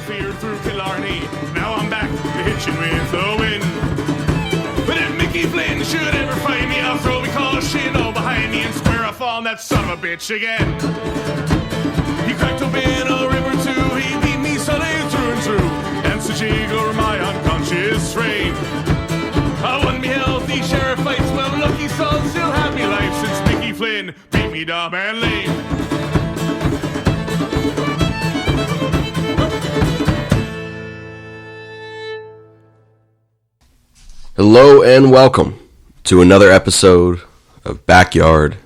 fear through Killarney. Now I'm back to hitching with the wind. But if Mickey Flynn should ever find me, I'll throw me caution all behind me and square off on that son of a bitch again. He cracked open a river too, he beat me Sunday through and through, and so jiggle my unconscious frame. I won me healthy sheriff fights, well lucky son, still have me life since Mickey Flynn beat me dumb and lame. Hello and welcome to another episode of Backyard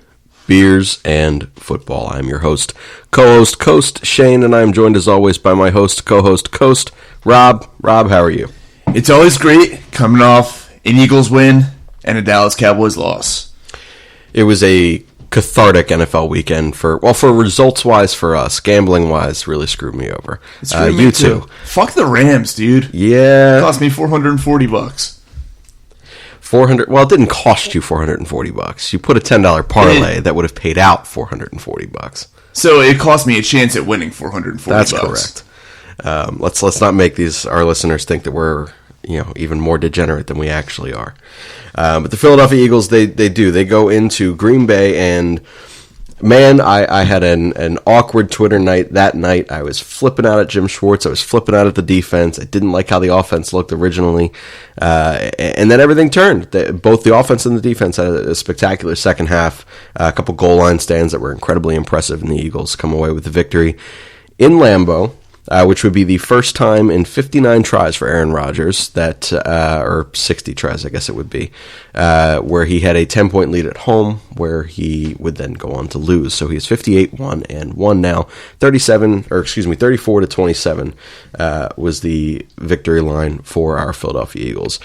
Beers and Football. I'm your host, co-host Coast Shane, and I'm joined as always by my host, co-host Coast Rob. Rob, how are you? It's always great coming off an Eagles win and a Dallas Cowboys loss. It was a cathartic NFL weekend for results-wise for us. Gambling-wise, really screwed me over. You too. Fuck the Rams, dude. Yeah. It cost me $440. Well, it didn't cost you $440. You put a $10 parlay that would have paid out $440. So it cost me a chance at winning $440. That's correct. Let's not make our listeners think that we're even more degenerate than we actually are. But the Philadelphia Eagles, they go into Green Bay, and man, I had an awkward Twitter night that night. I was flipping out at Jim Schwartz. I was flipping out at the defense. I didn't like how the offense looked originally. And then everything turned. Both the offense and the defense had a spectacular second half. A couple goal line stands that were incredibly impressive, and the Eagles come away with the victory in Lambeau. Which would be the first time in 59 tries for Aaron Rodgers, or 60 tries, I guess it would be, where he had a 10-point lead at home, where he would then go on to lose. So he's 58-1-1 now. 34-27 was the victory line for our Philadelphia Eagles.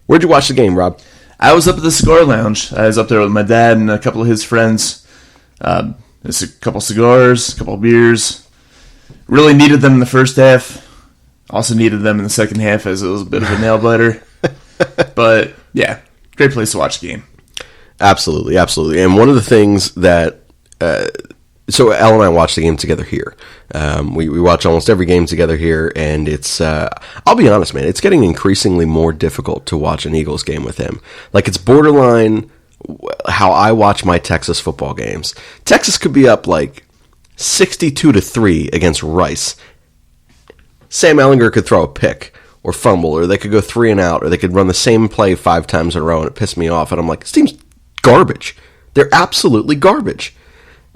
Where'd you watch the game, Rob? I was up at the Cigar Lounge. I was up there with my dad and a couple of his friends. There's a couple cigars, a couple of beers. Really needed them in the first half. Also needed them in the second half as it was a bit of a nail biter. But, yeah, great place to watch the game. Absolutely, absolutely. And one of the things that... so Elle and I watch the game together here. We watch almost every game together here, and it's... I'll be honest, man, it's getting increasingly more difficult to watch an Eagles game with him. Like, it's borderline how I watch my Texas football games. Texas could be up, 62-3 against Rice. Sam Ehlinger could throw a pick or fumble, or they could go 3 and out, or they could run the same play 5 times in a row, and it pissed me off. And I'm like, this team's garbage. They're absolutely garbage.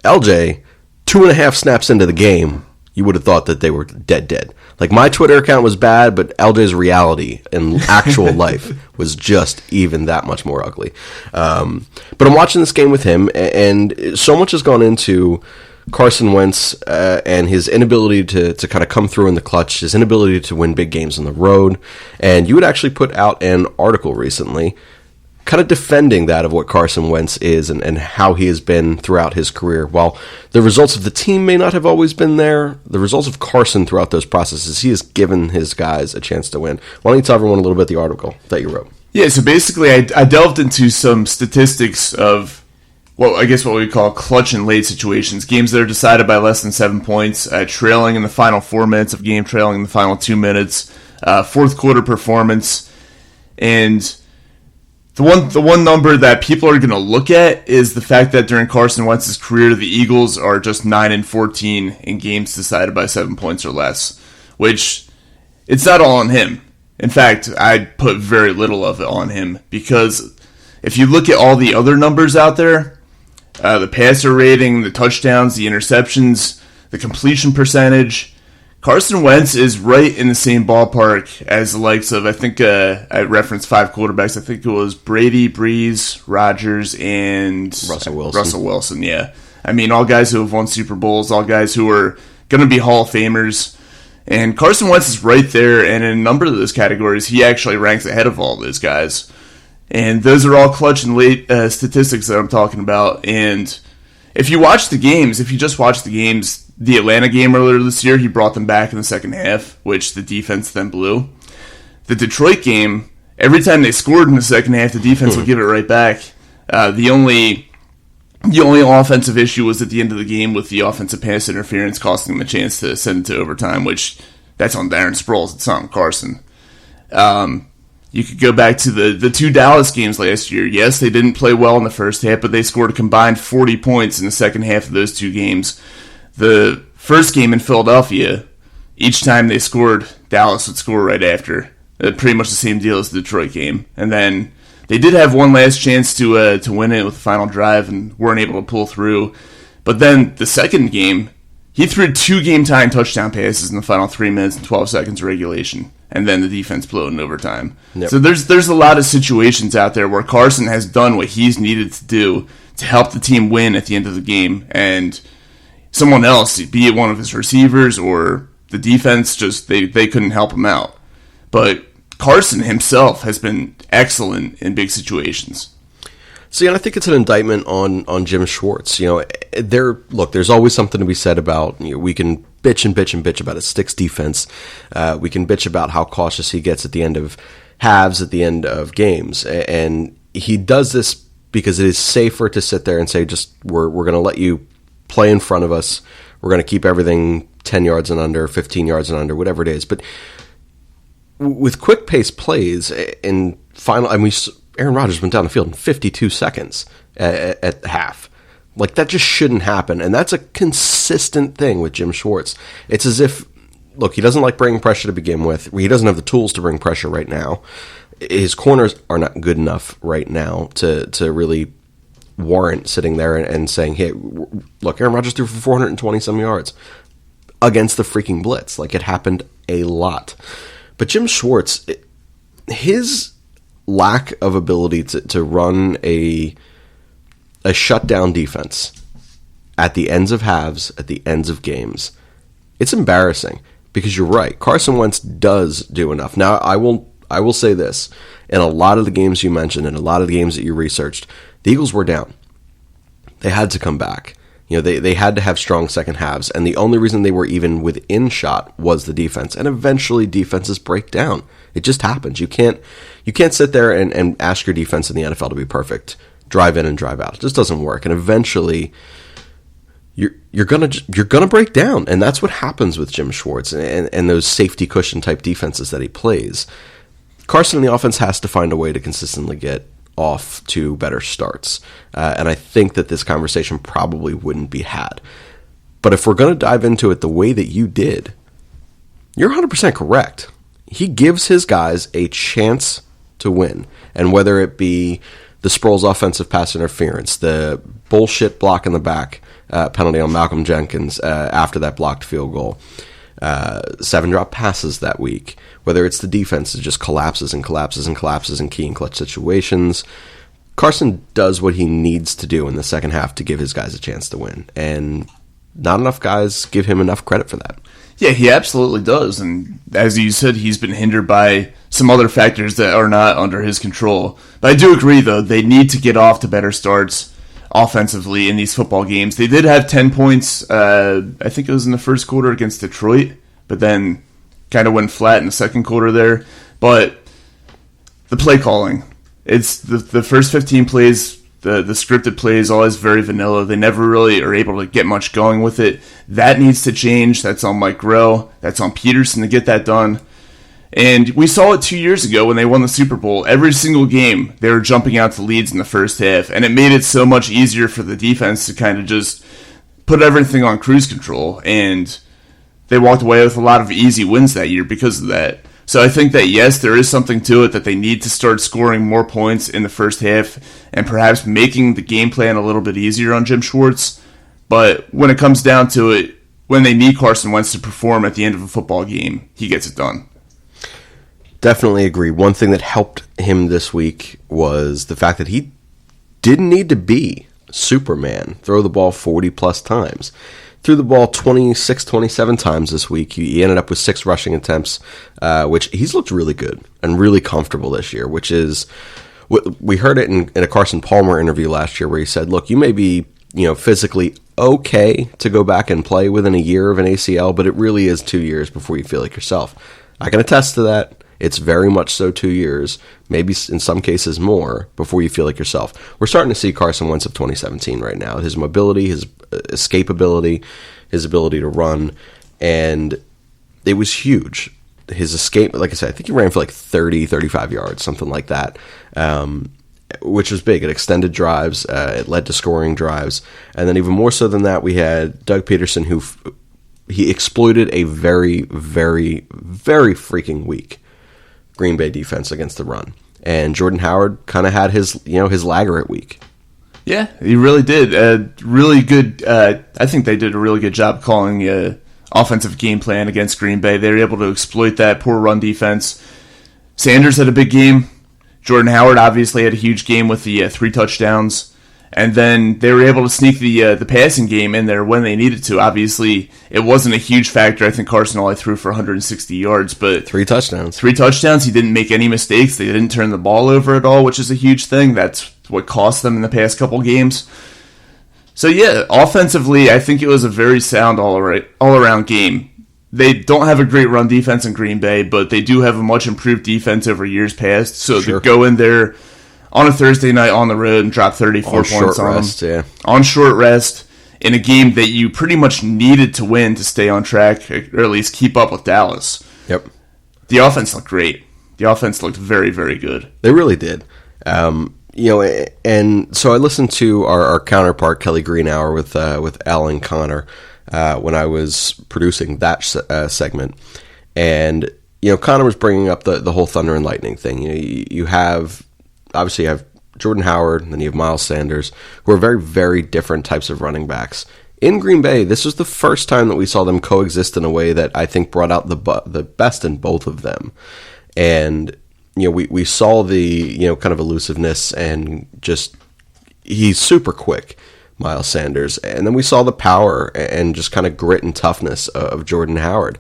LJ, 2.5 snaps into the game, you would have thought that they were dead. Like, my Twitter account was bad, but LJ's reality in actual life was just even that much more ugly. But I'm watching this game with him, and so much has gone into Carson Wentz and his inability to kind of come through in the clutch, his inability to win big games on the road. And you had actually put out an article recently kind of defending that of what Carson Wentz is and how he has been throughout his career. While the results of the team may not have always been there, the results of Carson throughout those processes, he has given his guys a chance to win. Why don't you tell everyone a little bit the article that you wrote? Yeah, so basically I delved into some statistics of what we call clutch and late situations. Games that are decided by less than 7 points, trailing in the final 4 minutes of game, trailing in the final 2 minutes, fourth quarter performance. And the one number that people are going to look at is the fact that during Carson Wentz's career, the Eagles are just 9-14 in games decided by 7 points or less, which it's not all on him. In fact, I'd put very little of it on him, because if you look at all the other numbers out there, the passer rating, the touchdowns, the interceptions, the completion percentage, Carson Wentz is right in the same ballpark as the likes of, I think I referenced 5 quarterbacks. I think it was Brady, Breeze, Rodgers, and Russell Wilson, yeah. I mean, all guys who have won Super Bowls, all guys who are going to be Hall of Famers. And Carson Wentz is right there, and in a number of those categories, he actually ranks ahead of all those guys. And those are all clutch and late statistics that I'm talking about. And if you just watch the games, the Atlanta game earlier this year, he brought them back in the second half, which the defense then blew. The Detroit game, every time they scored in the second half, the defense would give it right back. The only offensive issue was at the end of the game with the offensive pass interference costing them a chance to send it to overtime, which that's on Darren Sproles. It's not on Carson. You could go back to the two Dallas games last year. Yes, they didn't play well in the first half, but they scored a combined 40 points in the second half of those two games. The first game in Philadelphia, each time they scored, Dallas would score right after. Pretty much the same deal as the Detroit game. And then they did have one last chance to win it with the final drive and weren't able to pull through. But then the second game, he threw 2 game-tying touchdown passes in the final 3 minutes and 12 seconds of regulation. And then the defense blew it in overtime. Yep. So there's a lot of situations out there where Carson has done what he's needed to do to help the team win at the end of the game. And someone else, be it one of his receivers or the defense, just they couldn't help him out. But Carson himself has been excellent in big situations. See, and I think it's an indictment on Jim Schwartz. There's always something to be said about, we can bitch and bitch and bitch about his sticks defense. We can bitch about how cautious he gets at the end of halves, at the end of games. And he does this because it is safer to sit there and say, just, we're going to let you play in front of us. We're going to keep everything 10 yards and under, 15 yards and under, whatever it is. But with quick pace plays in final, Aaron Rodgers went down the field in 52 seconds at half. Like, that just shouldn't happen. And that's a consistent thing with Jim Schwartz. It's as if, look, he doesn't like bringing pressure to begin with. He doesn't have the tools to bring pressure right now. His corners are not good enough right now to really warrant sitting there and saying, hey, look, Aaron Rodgers threw for 420 some yards against the freaking blitz. Like, it happened a lot. But Jim Schwartz, his lack of ability to run a shutdown defense at the ends of halves, at the ends of games, it's embarrassing, because you're right. Carson Wentz does do enough. Now, I will say this. In a lot of the games you mentioned, in a lot of the games that you researched, the Eagles were down. They had to come back. They had to have strong second halves, and the only reason they were even within shot was the defense. And eventually defenses break down. It just happens. You can't sit there and ask your defense in the NFL to be perfect. Drive in and drive out. It just doesn't work. And eventually you're gonna break down. And that's what happens with Jim Schwartz and those safety cushion type defenses that he plays. Carson in the offense has to find a way to consistently get off to better starts. And I think that this conversation probably wouldn't be had. But if we're going to dive into it the way that you did, you're 100% correct. He gives his guys a chance to win. And whether it be the Sproles offensive pass interference, the bullshit block in the back penalty on Malcolm Jenkins after that blocked field goal, 7 drop passes that week, whether it's the defense that just collapses and collapses and collapses in key and clutch situations, Carson does what he needs to do in the second half to give his guys a chance to win. And not enough guys give him enough credit for that. Yeah, he absolutely does. And as you said, he's been hindered by some other factors that are not under his control. But I do agree, though, they need to get off to better starts offensively in these football games. They did have 10 points, I think it was in the first quarter against Detroit, but then kind of went flat in the second quarter there. But the play calling, it's the first 15 plays, the scripted plays, always very vanilla. They never really are able to get much going with it. That needs to change. That's on Mike Groh. That's on Peterson to get that done. And we saw it 2 years ago when they won the Super Bowl. Every single game, they were jumping out to leads in the first half, and it made it so much easier for the defense to kind of just put everything on cruise control. And they walked away with a lot of easy wins that year because of that. So I think that, yes, there is something to it that they need to start scoring more points in the first half and perhaps making the game plan a little bit easier on Jim Schwartz. But when it comes down to it, when they need Carson Wentz to perform at the end of a football game, he gets it done. Definitely agree. One thing that helped him this week was the fact that he didn't need to be Superman, throw the ball 40-plus times. Threw the ball 26, 27 times this week. He ended up with 6 rushing attempts, which he's looked really good and really comfortable this year, which is, we heard it in a Carson Palmer interview last year where he said, look, you may be physically okay to go back and play within a year of an ACL, but it really is 2 years before you feel like yourself. I can attest to that. It's very much so 2 years, maybe in some cases more, before you feel like yourself. We're starting to see Carson Wentz of 2017 right now. His mobility, his escapability, his ability to run, and it was huge. His escape, like I said, I think he ran for like 30, 35 yards, something like that, which was big. It extended drives. It led to scoring drives. And then even more so than that, we had Doug Peterson, who he exploited a very, very, very freaking weak Green Bay defense against the run. And Jordan Howard kind of had his Lagerett week. Yeah, he really did. Really good. I think they did a really good job calling offensive game plan against Green Bay. They were able to exploit that poor run defense. Sanders had a big game. Jordan Howard obviously had a huge game with the 3 touchdowns. And then they were able to sneak the passing game in there when they needed to. Obviously, it wasn't a huge factor. I think Carson only threw for 160 yards, but 3 touchdowns. 3 touchdowns. He didn't make any mistakes. They didn't turn the ball over at all, which is a huge thing. That's what cost them in the past couple games. So yeah, offensively, I think it was a very sound all-around game. They don't have a great run defense in Green Bay, but they do have a much improved defense over years past. So Sure. to go in there on a Thursday night on the road and drop 34 points on them. On short rest, in a game that you pretty much needed to win to stay on track, or at least keep up with Dallas. Yep. The offense looked great. The offense looked very, very good. They really did. And so I listened to our counterpart, Kelly Greenhour, with Al and Connor when I was producing that segment. And, Connor was bringing up the whole Thunder and Lightning thing. You have Jordan Howard, and then you have Miles Sanders, who are very, very different types of running backs. In Green Bay, this was the first time that we saw them coexist in a way that I think brought out the best in both of them. And, we saw the, kind of elusiveness and just, he's super quick, Miles Sanders. And then we saw the power and just kind of grit and toughness of Jordan Howard.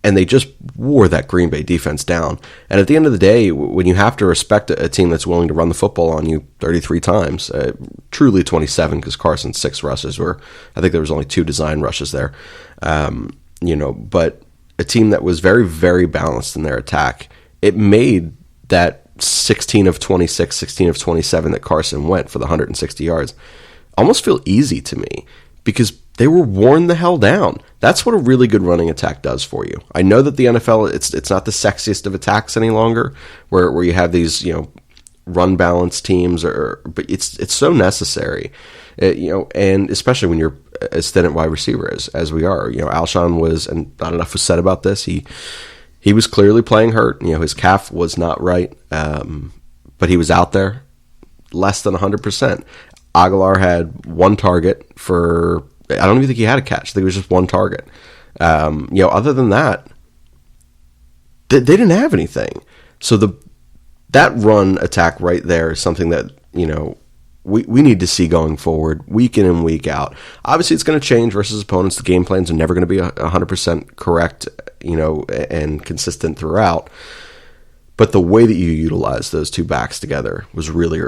And they just wore that Green Bay defense down. And at the end of the day, when you have to respect a team that's willing to run the football on you 33 times, truly 27 because Carson's 6 rushes were, I think there was only 2 design rushes there. But a team that was very, very balanced in their attack, it made that 16 of 26, 16 of 27 that Carson went for the 160 yards almost feel easy to me because they were worn the hell down. That's what a really good running attack does for you. I know that the NFL, it's not the sexiest of attacks any longer, where you have these run balance teams, but it's so necessary, and especially when you're as thin at wide receiver as we are. Alshon was, and not enough was said about this. He was clearly playing hurt. His calf was not right, but he was out there less than 100%. Aguilar had 1 target for, I don't even think he had a catch. I think it was just 1 target. Other than that, they didn't have anything. So that run attack right there is something that, we need to see going forward, week in and week out. Obviously, it's going to change versus opponents. The game plans are never going to be 100% correct, and consistent throughout. But the way that you utilize those 2 backs together was really,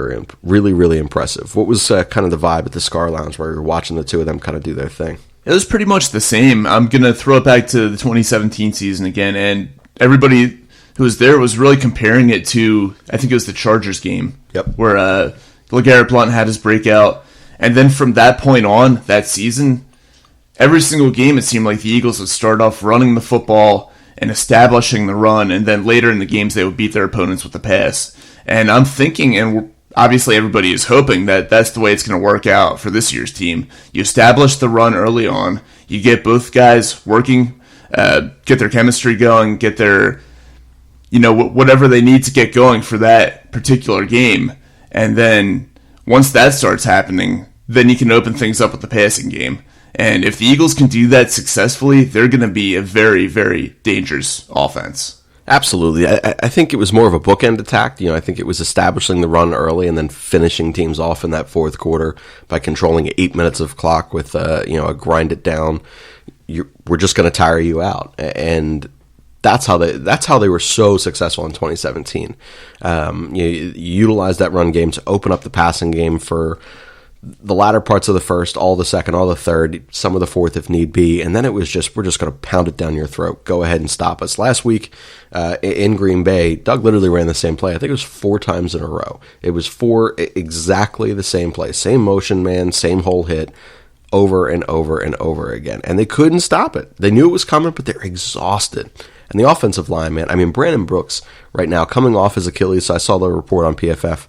really, really impressive. What was kind of the vibe at the Scar Lounge where you're watching the 2 of them kind of do their thing? It was pretty much the same. I'm going to throw it back to the 2017 season again, and everybody who was there was really comparing it to, I think it was the Chargers game. Yep. Where LeGarrette Blount had his breakout. And then from that point on, that season, every single game it seemed like the Eagles would start off running the football and establishing the run, and then later in the games they would beat their opponents with the pass. And I'm thinking, and obviously everybody is hoping, that that's the way it's going to work out for this year's team. You establish the run early on, you get both guys working, get their chemistry going, get their, whatever they need to get going for that particular game. And then once that starts happening, then you can open things up with the passing game. And if the Eagles can do that successfully, they're going to be a very, very dangerous offense. Absolutely. I think it was more of a bookend attack. I think it was establishing the run early and then finishing teams off in that 4th quarter by controlling 8 minutes of clock with, a grind it down. We're just going to tire you out. And that's how they were so successful in 2017. You utilize that run game to open up the passing game for the latter parts of the first, all the second, all the third, some of the fourth if need be, and then it was just, we're just going to pound it down your throat. Go ahead and stop us. Last week in Green Bay, Doug literally ran the same play. I think it was 4 times in a row. It was 4 exactly the same play. Same motion man, same hole hit, over and over and over again. And they couldn't stop it. They knew it was coming, but they're exhausted. And the offensive line, man, I mean, Brandon Brooks right now coming off his Achilles. I saw the report on PFF.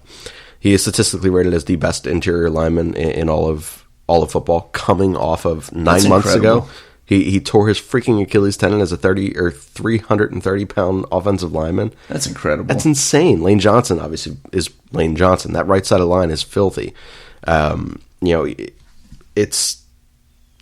He is statistically rated as the best interior lineman in all of football, coming off of 9 months ago. He tore his freaking Achilles tendon as a 330-pound offensive lineman. That's incredible. That's insane. Lane Johnson, obviously, is Lane Johnson. That right side of the line is filthy. It's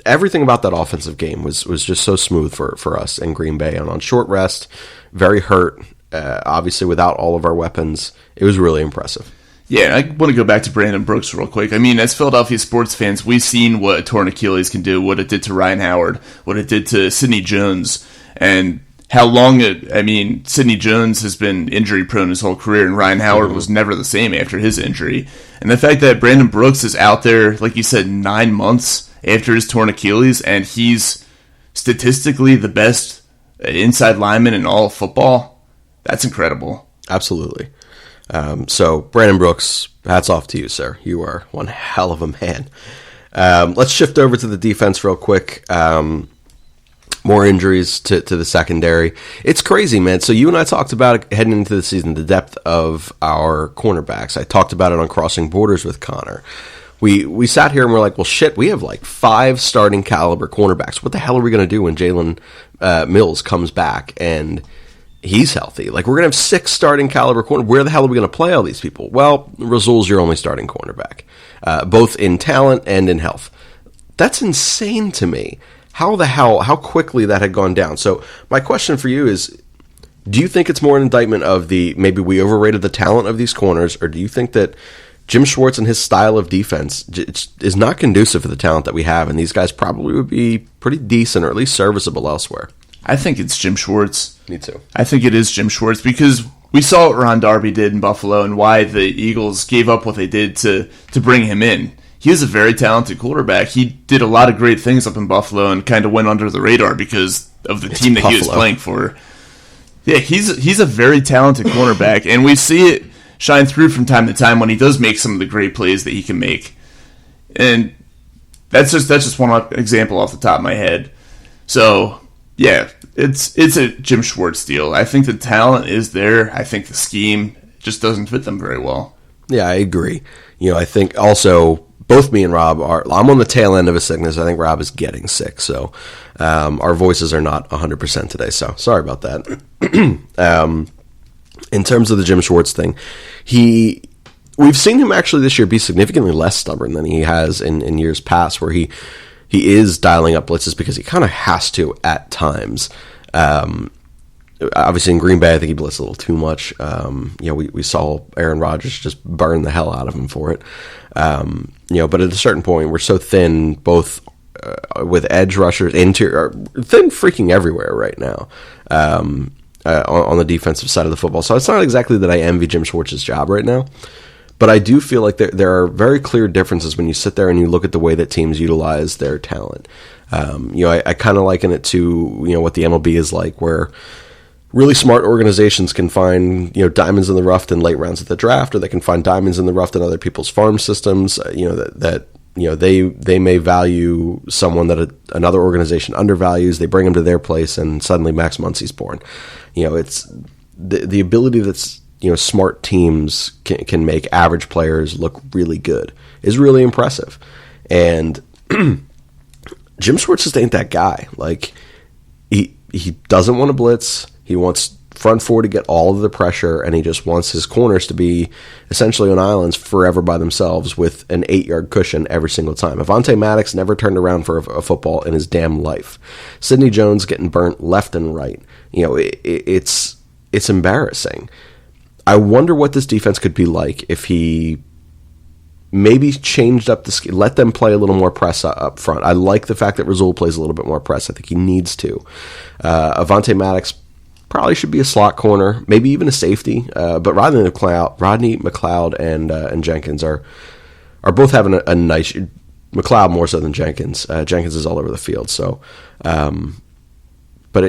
everything about that offensive game was just so smooth for us in Green Bay. And on short rest, very hurt, obviously without all of our weapons. It was really impressive. Yeah, I want to go back to Brandon Brooks real quick. I mean, as Philadelphia sports fans, we've seen what a torn Achilles can do, what it did to Ryan Howard, what it did to Sidney Jones, and how long Sidney Jones has been injury-prone his whole career, and Ryan Howard was never the same after his injury. And the fact that Brandon Brooks is out there, like you said, 9 months after his torn Achilles, and he's statistically the best inside lineman in all of football, that's incredible. Absolutely. So, Brandon Brooks, hats off to you, sir. You are one hell of a man. Let's shift over to the defense real quick. More injuries to the secondary. It's crazy, man. So, you and I talked about it heading into the season, the depth of our cornerbacks. I talked about it on Crossing Borders with Connor. We sat here and we're like, well, shit, we have like 5 starting caliber cornerbacks. What the hell are we going to do when Jalen Mills comes back and he's healthy? Like, we're going to have 6 starting caliber corner. Where the hell are we going to play all these people? Well, Rasul's your only starting cornerback, both in talent and in health. That's insane to me. How quickly that had gone down. So my question for you is, do you think it's more an indictment of maybe we overrated the talent of these corners, or do you think that Jim Schwartz and his style of defense is not conducive to the talent that we have, and these guys probably would be pretty decent or at least serviceable elsewhere? I think it's Jim Schwartz. Me too. I think it is Jim Schwartz because we saw what Ron Darby did in Buffalo and why the Eagles gave up what they did to bring him in. He is a very talented quarterback. He did a lot of great things up in Buffalo and kind of went under the radar because of the team that Buffalo. He was playing for. Yeah, he's a very talented cornerback, and we see it shine through from time to time when he does make some of the great plays that he can make. And that's just one example off the top of my head. So, yeah, it's a Jim Schwartz deal. I think the talent is there. I think the scheme just doesn't fit them very well. Yeah, I agree. I think also both me and Rob I'm on the tail end of a sickness. I think Rob is getting sick, so our voices are not 100% today, so sorry about that. In terms of the Jim Schwartz thing, we've seen him actually this year be significantly less stubborn than he has in years past, where he is dialing up blitzes because he kind of has to at times. Obviously in Green Bay, I think he blitzed a little too much. We saw Aaron Rodgers just burn the hell out of him for it. But at a certain point, we're so thin, both with edge rushers, thin freaking everywhere right now. On the defensive side of the football. So it's not exactly that I envy Jim Schwartz's job right now, but I do feel like there are very clear differences when you sit there and you look at the way that teams utilize their talent. I kind of liken it to, what the MLB is like, where really smart organizations can find, diamonds in the rough in late rounds of the draft, or they can find diamonds in the rough in other people's farm systems, they may value someone that another organization undervalues. They bring him to their place, and suddenly Max Muncy's born. It's the ability that's smart teams can make average players look really good is really impressive. And Jim Schwartz just ain't that guy. Like he doesn't want to blitz. He wants front four to get all of the pressure, and he just wants his corners to be essentially on islands forever by themselves with an 8-yard cushion every single time. Avonte Maddox never turned around for a football in his damn life. Sidney Jones getting burnt left and right. It's embarrassing. I wonder what this defense could be like if he maybe changed up the scheme, let them play a little more press up front. I like the fact that Rasul plays a little bit more press. I think he needs to. Avonte Maddox probably should be a slot corner, maybe even a safety. But Rodney McLeod and Jenkins are both having a nice. McLeod more so than Jenkins. Jenkins is all over the field. So, but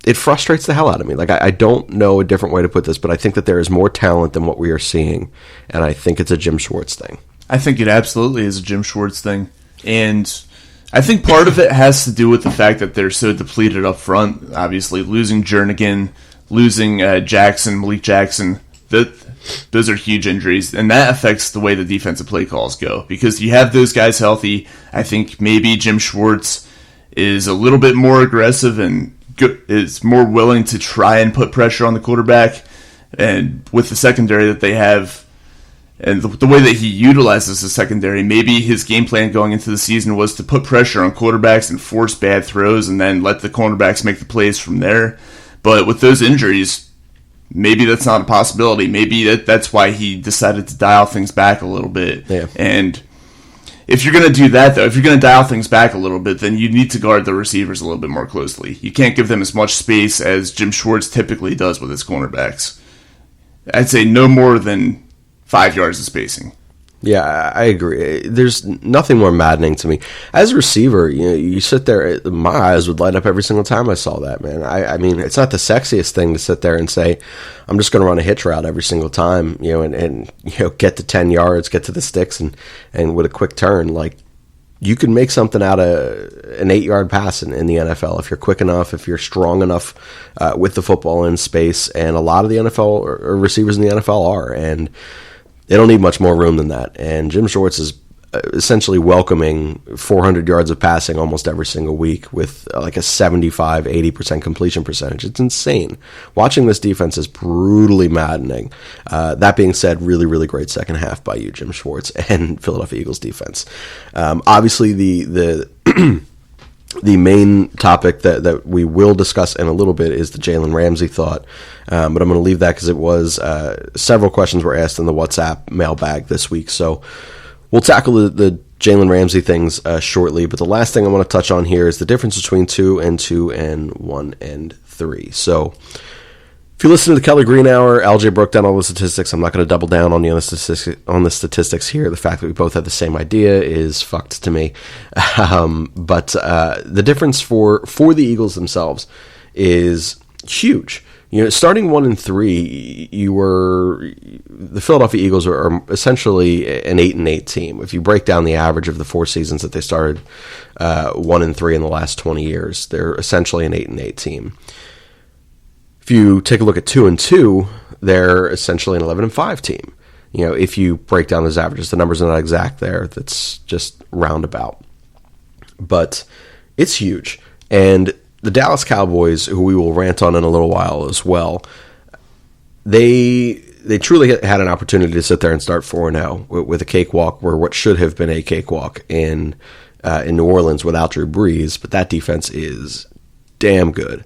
it frustrates the hell out of me. Like I don't know a different way to put this, but I think that there is more talent than what we are seeing, and I think it's a Jim Schwartz thing. I think it absolutely is a Jim Schwartz thing. And I think part of it has to do with the fact that they're so depleted up front. Obviously, losing Jernigan, losing Malik Jackson, those are huge injuries, and that affects the way the defensive play calls go. Because you have those guys healthy, I think maybe Jim Schwartz is a little bit more aggressive and is more willing to try and put pressure on the quarterback. And with the secondary that they have, and the way that he utilizes the secondary, maybe his game plan going into the season was to put pressure on quarterbacks and force bad throws and then let the cornerbacks make the plays from there. But with those injuries, maybe that's not a possibility. Maybe that's why he decided to dial things back a little bit. Yeah. And if you're going to do that, though, if you're going to dial things back a little bit, then you need to guard the receivers a little bit more closely. You can't give them as much space as Jim Schwartz typically does with his cornerbacks. I'd say no more than 5 yards of spacing. Yeah, I agree. There's nothing more maddening to me. As a receiver, you sit there, my eyes would light up every single time I saw that, man. I mean, it's not the sexiest thing to sit there and say, I'm just going to run a hitch route every single time, and get to 10 yards, get to the sticks, and with a quick turn. Like, you can make something out of an 8-yard pass in the NFL if you're quick enough, if you're strong enough with the football in space, and a lot of the NFL or receivers in the NFL are, and they don't need much more room than that. And Jim Schwartz is essentially welcoming 400 yards of passing almost every single week with like a 75-80% completion percentage. It's insane. Watching this defense is brutally maddening. That being said, really, really great second half by you, Jim Schwartz, and Philadelphia Eagles defense. Obviously, the the main topic that we will discuss in a little bit is the Jalen Ramsey thought, but I'm going to leave that because it was several questions were asked in the WhatsApp mailbag this week. So we'll tackle the Jalen Ramsey things shortly, but the last thing I want to touch on here is the difference between 2 and 2 and 1 and 3. So if you listen to the Kelly Green Hour, LJ broke down all the statistics. I'm not going to double down on the statistics here. The fact that we both had the same idea is fucked to me. But the difference for the Eagles themselves is huge. Starting 1 and 3, the Philadelphia Eagles are essentially an 8-8 team. If you break down the average of the 4 seasons that they started 1 and 3 in the last 20 years, they're essentially an 8-8 team. If you take a look at 2 and 2, they're essentially an 11-5 team. If you break down those averages, the numbers are not exact there. That's just roundabout. But it's huge. And the Dallas Cowboys, who we will rant on in a little while as well, they truly had an opportunity to sit there and start 4-0 with a cakewalk, where what should have been a cakewalk in New Orleans without Drew Brees. But that defense is damn good.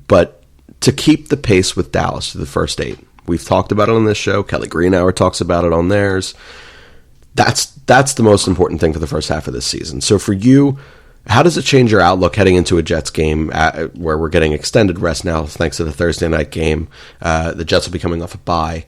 But to keep the pace with Dallas to the first 8, we've talked about it on this show. Kelly Greenhour talks about it on theirs. That's the most important thing for the first half of this season. So for you, how does it change your outlook heading into a Jets game where we're getting extended rest now thanks to the Thursday night game? The Jets will be coming off a bye.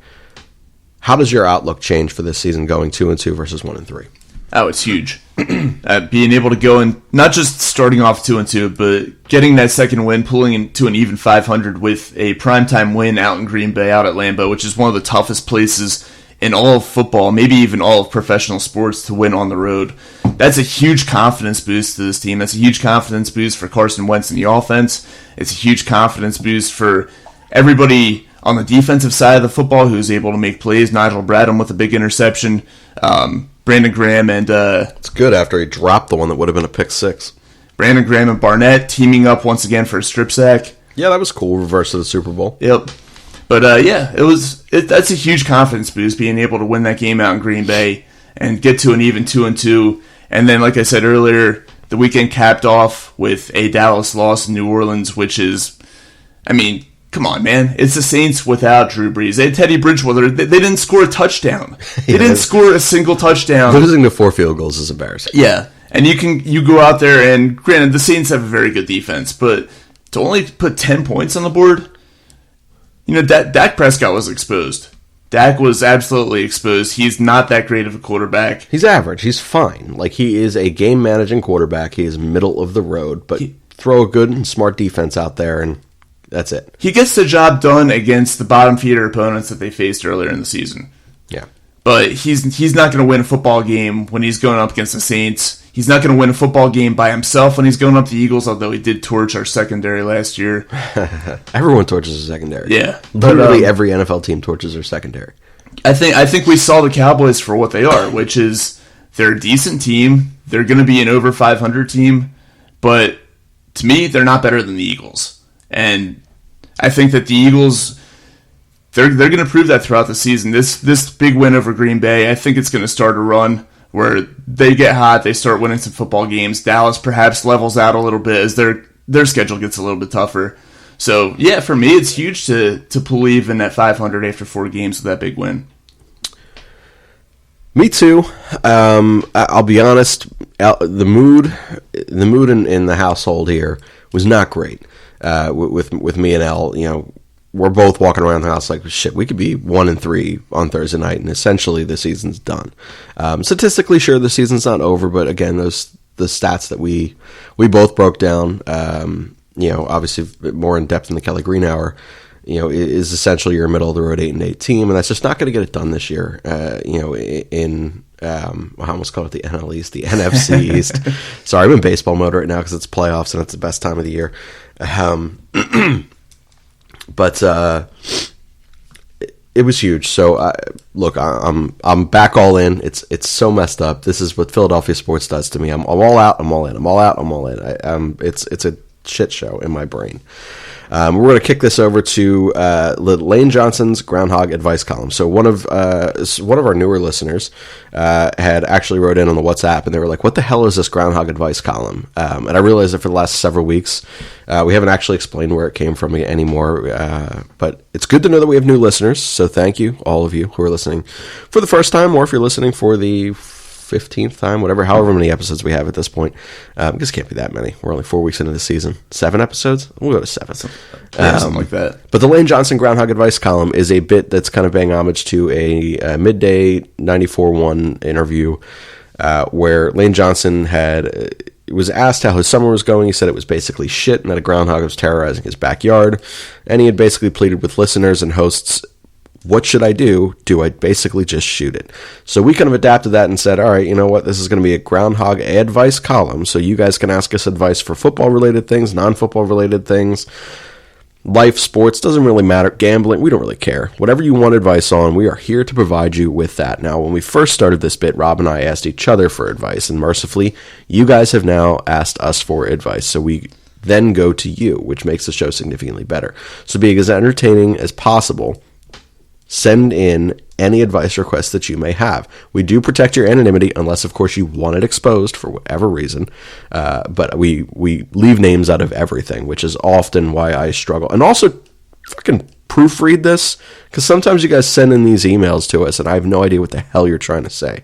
How does your outlook change for this season going 2 and 2 versus 1 and 3? Oh, it's huge. Being able to go and not just starting off 2 and 2, but getting that second win, pulling into an even 500 with a primetime win out in Green Bay, out at Lambeau, which is one of the toughest places in all of football, maybe even all of professional sports, to win on the road. That's a huge confidence boost to this team. That's a huge confidence boost for Carson Wentz in the offense. It's a huge confidence boost for everybody on the defensive side of the football who's able to make plays. Nigel Bradham with a big interception. Brandon Graham and... it's good after he dropped the one that would have been a pick 6. Brandon Graham and Barnett teaming up once again for a strip sack. Yeah, that was cool. Reverse of the Super Bowl. Yep. But that's a huge confidence boost, being able to win that game out in Green Bay and get to an even 2 and 2. And then, like I said earlier, the weekend capped off with a Dallas loss in New Orleans, which is, come on, man. It's the Saints without Drew Brees. They had Teddy Bridgewater. They didn't score a touchdown. They didn't score a single touchdown. Losing to 4 field goals is embarrassing. Yeah. And you go out there, and granted, the Saints have a very good defense, but to only put 10 points on the board, Dak Prescott was exposed. Dak was absolutely exposed. He's not that great of a quarterback. He's average. He's fine. Like, he is a game-managing quarterback. He is middle of the road, but throw a good and smart defense out there, and that's it. He gets the job done against the bottom feeder opponents that they faced earlier in the season. Yeah. but he's not going to win a football game when he's going up against the Saints. He's not going to win a football game by himself when he's going up the Eagles, although he did torch our secondary last year. Everyone torches their secondary. Yeah. Literally every NFL team torches their secondary. I think we saw the Cowboys for what they are, which is they're a decent team. They're going to be an over 500 team, but to me, they're not better than the Eagles. And I think that the Eagles, they're going to prove that throughout the season. This big win over Green Bay, I think it's going to start a run where they get hot, they start winning some football games. Dallas perhaps levels out a little bit as their schedule gets a little bit tougher. So, yeah, for me, it's huge to pull even at 500 after 4 games with that big win. Me too. I'll be honest. The mood in the household here was not great. With me and Elle, we're both walking around the house like, shit, we could be 1-3 on Thursday night, and essentially the season's done. Statistically, sure, the season's not over, but again, the stats that we both broke down, obviously more in depth in the Kelly Green Hour, is essentially your middle of the road 8-8 team, and that's just not going to get it done this year. I almost call it the NL East, the NFC East. Sorry, I'm in baseball mode right now because it's playoffs and it's the best time of the year. But it was huge. So look, I'm back all in. It's so messed up. This is what Philadelphia sports does to me. I'm all out. I'm all in. I'm all out. I'm all in. It's a shit show in my brain. We're going to kick this over to Lane Johnson's Groundhog Advice column. So one of our newer listeners had actually wrote in on the WhatsApp, and they were like, "What the hell is this Groundhog Advice column?" And I realized that for the last several weeks, we haven't actually explained where it came from anymore. But it's good to know that we have new listeners. So thank you, all of you who are listening for the first time, or if you're listening for the 15th time, however many episodes we have at this point. Because it can't be that many. We're only 4 weeks into the season. 7 episodes? We'll go to 7. Something like that. But the Lane Johnson Groundhog Advice column is a bit that's kind of paying homage to a midday 94.1 interview where Lane Johnson was asked how his summer was going. He said it was basically shit and that a groundhog was terrorizing his backyard. And he had basically pleaded with listeners and hosts, what should I do? Do I basically just shoot it? So we kind of adapted that and said, all right, you know what? This is going to be a Groundhog Advice column. So you guys can ask us advice for football-related things, non-football-related things, life, sports, doesn't really matter. Gambling, we don't really care. Whatever you want advice on, we are here to provide you with that. Now, when we first started this bit, Rob and I asked each other for advice. And mercifully, you guys have now asked us for advice. So we then go to you, which makes the show significantly better. So being as entertaining as possible, send in any advice requests that you may have. We do protect your anonymity unless, of course, you want it exposed for whatever reason. But we leave names out of everything, which is often why I struggle. And also, fucking proofread this, because sometimes you guys send in these emails to us, and I have no idea what the hell you're trying to say.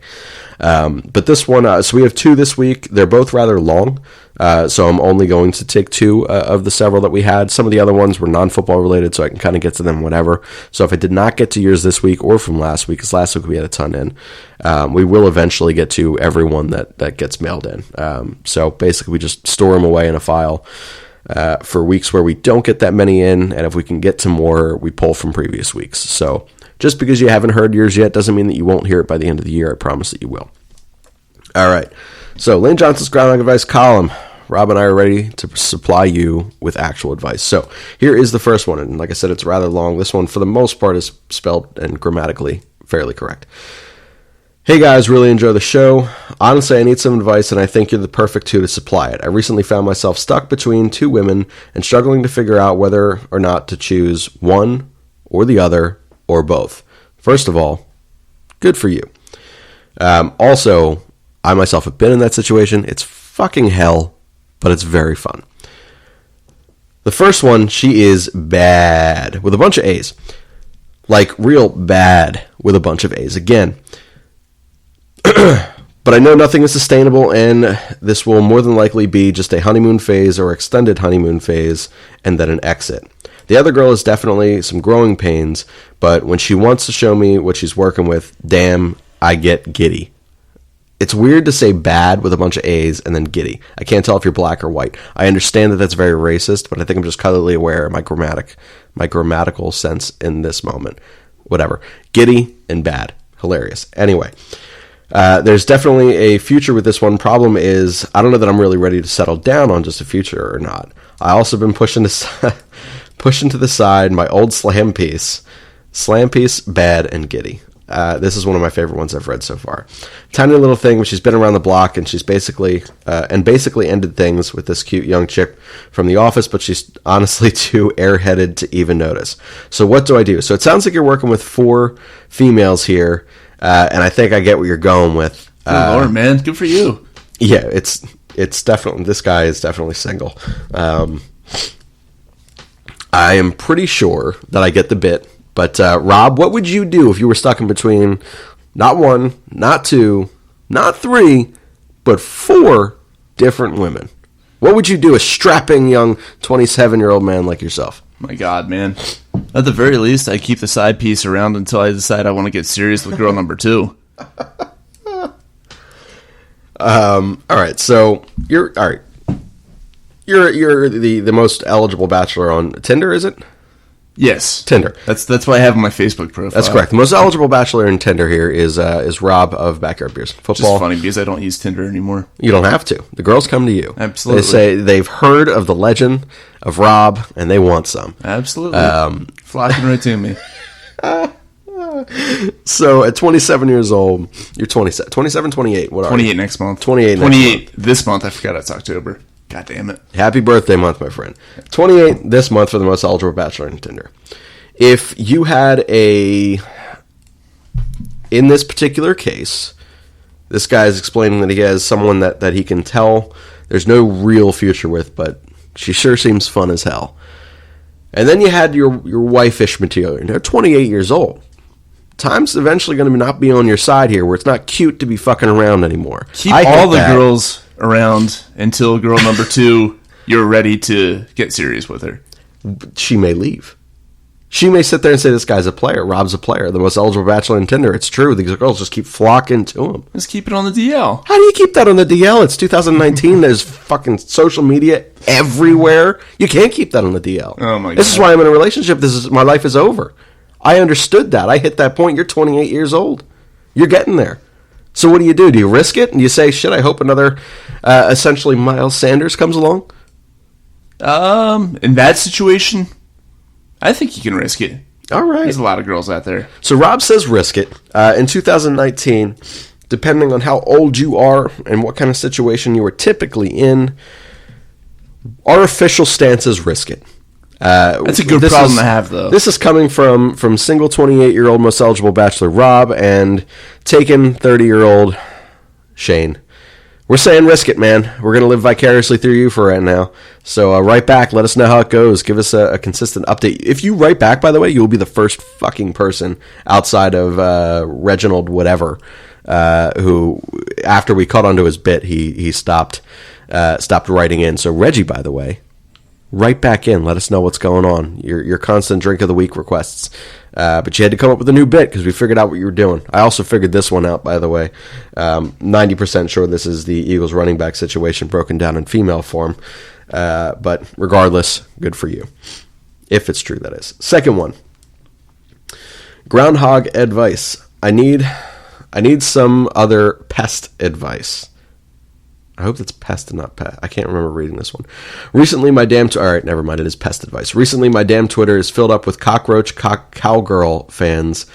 But this one, so we have 2 this week. They're both rather long, so I'm only going to take 2 of the several that we had. Some of the other ones were non-football related, so I can kind of get to them whenever. So if I did not get to yours this week or from last week, because last week we had a ton in, we will eventually get to everyone that gets mailed in. So basically we just store them away in a file for weeks where we don't get that many in, and if we can get to more, we pull from previous weeks. So just because you haven't heard yours yet doesn't mean that you won't hear it by the end of the year. I promise that you will. All right. So Lane Johnson's Groundhog Advice column. Rob and I are ready to supply you with actual advice. So here is the first one. And like I said, it's rather long. This one, for the most part, is spelled and grammatically fairly correct. Hey guys, really enjoy the show. Honestly, I need some advice, and I think you're the perfect 2 to supply it. I recently found myself stuck between 2 women and struggling to figure out whether or not to choose one or the other or both. First of all, good for you. Also, I myself have been in that situation. It's fucking hell, but it's very fun. The first one, she is bad with a bunch of A's. Like real bad with a bunch of A's. Again, but I know nothing is sustainable, and this will more than likely be just a honeymoon phase or extended honeymoon phase and then an exit. The other girl is definitely some growing pains, but when she wants to show me what she's working with, damn, I get giddy. It's weird to say bad with a bunch of A's and then giddy. I can't tell if you're black or white. I understand that that's very racist, but I think I'm just cunningly aware of my grammatical sense in this moment. Whatever. Giddy and bad. Hilarious. Anyway, there's definitely a future with this one. Problem is, I don't know that I'm really ready to settle down on just a future or not. I also been pushing to the side my old slam piece, Bad and Giddy. This is one of my favorite ones I've read so far. Tiny little thing, but she's been around the block, and she's basically ended things with this cute young chick from The Office, but she's honestly too airheaded to even notice. So what do I do? So it sounds like you're working with 4 females here, and I think I get what you're going with. Oh, Lord, man, good for you. Yeah, it's definitely, this guy is definitely single. I am pretty sure that I get the bit. But, Rob, what would you do if you were stuck in between not 1, not 2, not 3, but 4 different women? What would you do, a strapping young 27-year-old man like yourself? My God, man. At the very least, I keep the side piece around until I decide I want to get serious with girl number 2. All right, so you're the most eligible bachelor on Tinder, is it? Yes, Tinder. That's what I have on my Facebook profile. That's correct. The most eligible bachelor in Tinder here is Rob of Backyard Beers. Football. Which is funny because I don't use Tinder anymore. You don't have to. The girls come to you. Absolutely. They say they've heard of the legend of Rob and they want some. Absolutely. Flocking right to me. So at 27 years old, you're 27, 28. What are 28 you? next month. 28 this month. I forgot it's October. God damn it. Happy birthday month, my friend. 28 this month for the most eligible bachelor in Tinder. If you had in this particular case, this guy is explaining that he has someone that he can tell there's no real future with, but she sure seems fun as hell. And then you had your wife-ish material, and they're 28 years old. Time's eventually going to not be on your side here, where it's not cute to be fucking around anymore. Keep all the girls around until girl number 2, you're ready to get serious with her. She may leave. She may sit there and say, this guy's a player. Rob's a player. The most eligible bachelor in Tinder. It's true. These girls just keep flocking to him. Just keep it on the DL. How do you keep that on the DL? It's 2019. There's fucking social media everywhere. You can't keep that on the DL. Oh, my God. This is why I'm in a relationship. My life is over. I understood that. I hit that point. You're 28 years old. You're getting there. So what do? Do you risk it? And you say, shit, I hope another essentially Miles Sanders comes along? In that situation, I think you can risk it. All right. There's a lot of girls out there. So Rob says risk it. In 2019, depending on how old you are and what kind of situation you are typically in, our official stance is risk it. That's a good problem to have, though. This is coming from single 28-year-old most eligible bachelor Rob and taken 30-year-old Shane. We're saying risk it, man. We're going to live vicariously through you for right now. So write back. Let us know how it goes. Give us a consistent update. If you write back, by the way, you'll be the first fucking person outside of Reginald whatever who, after we caught onto his bit, he stopped writing in. So Reggie, by the way, write back in. Let us know what's going on. Your constant drink of the week requests. But you had to come up with a new bit because we figured out what you were doing. I also figured this one out, by the way. 90% sure this is the Eagles running back situation broken down in female form. But regardless, good for you. If it's true, that is. Second one. Groundhog advice. I need some other pest advice. I hope that's pest and not pet. I can't remember reading this one. Recently, my damn... all right, never mind. It is pest advice. Recently, my damn Twitter is filled up with cowgirl fans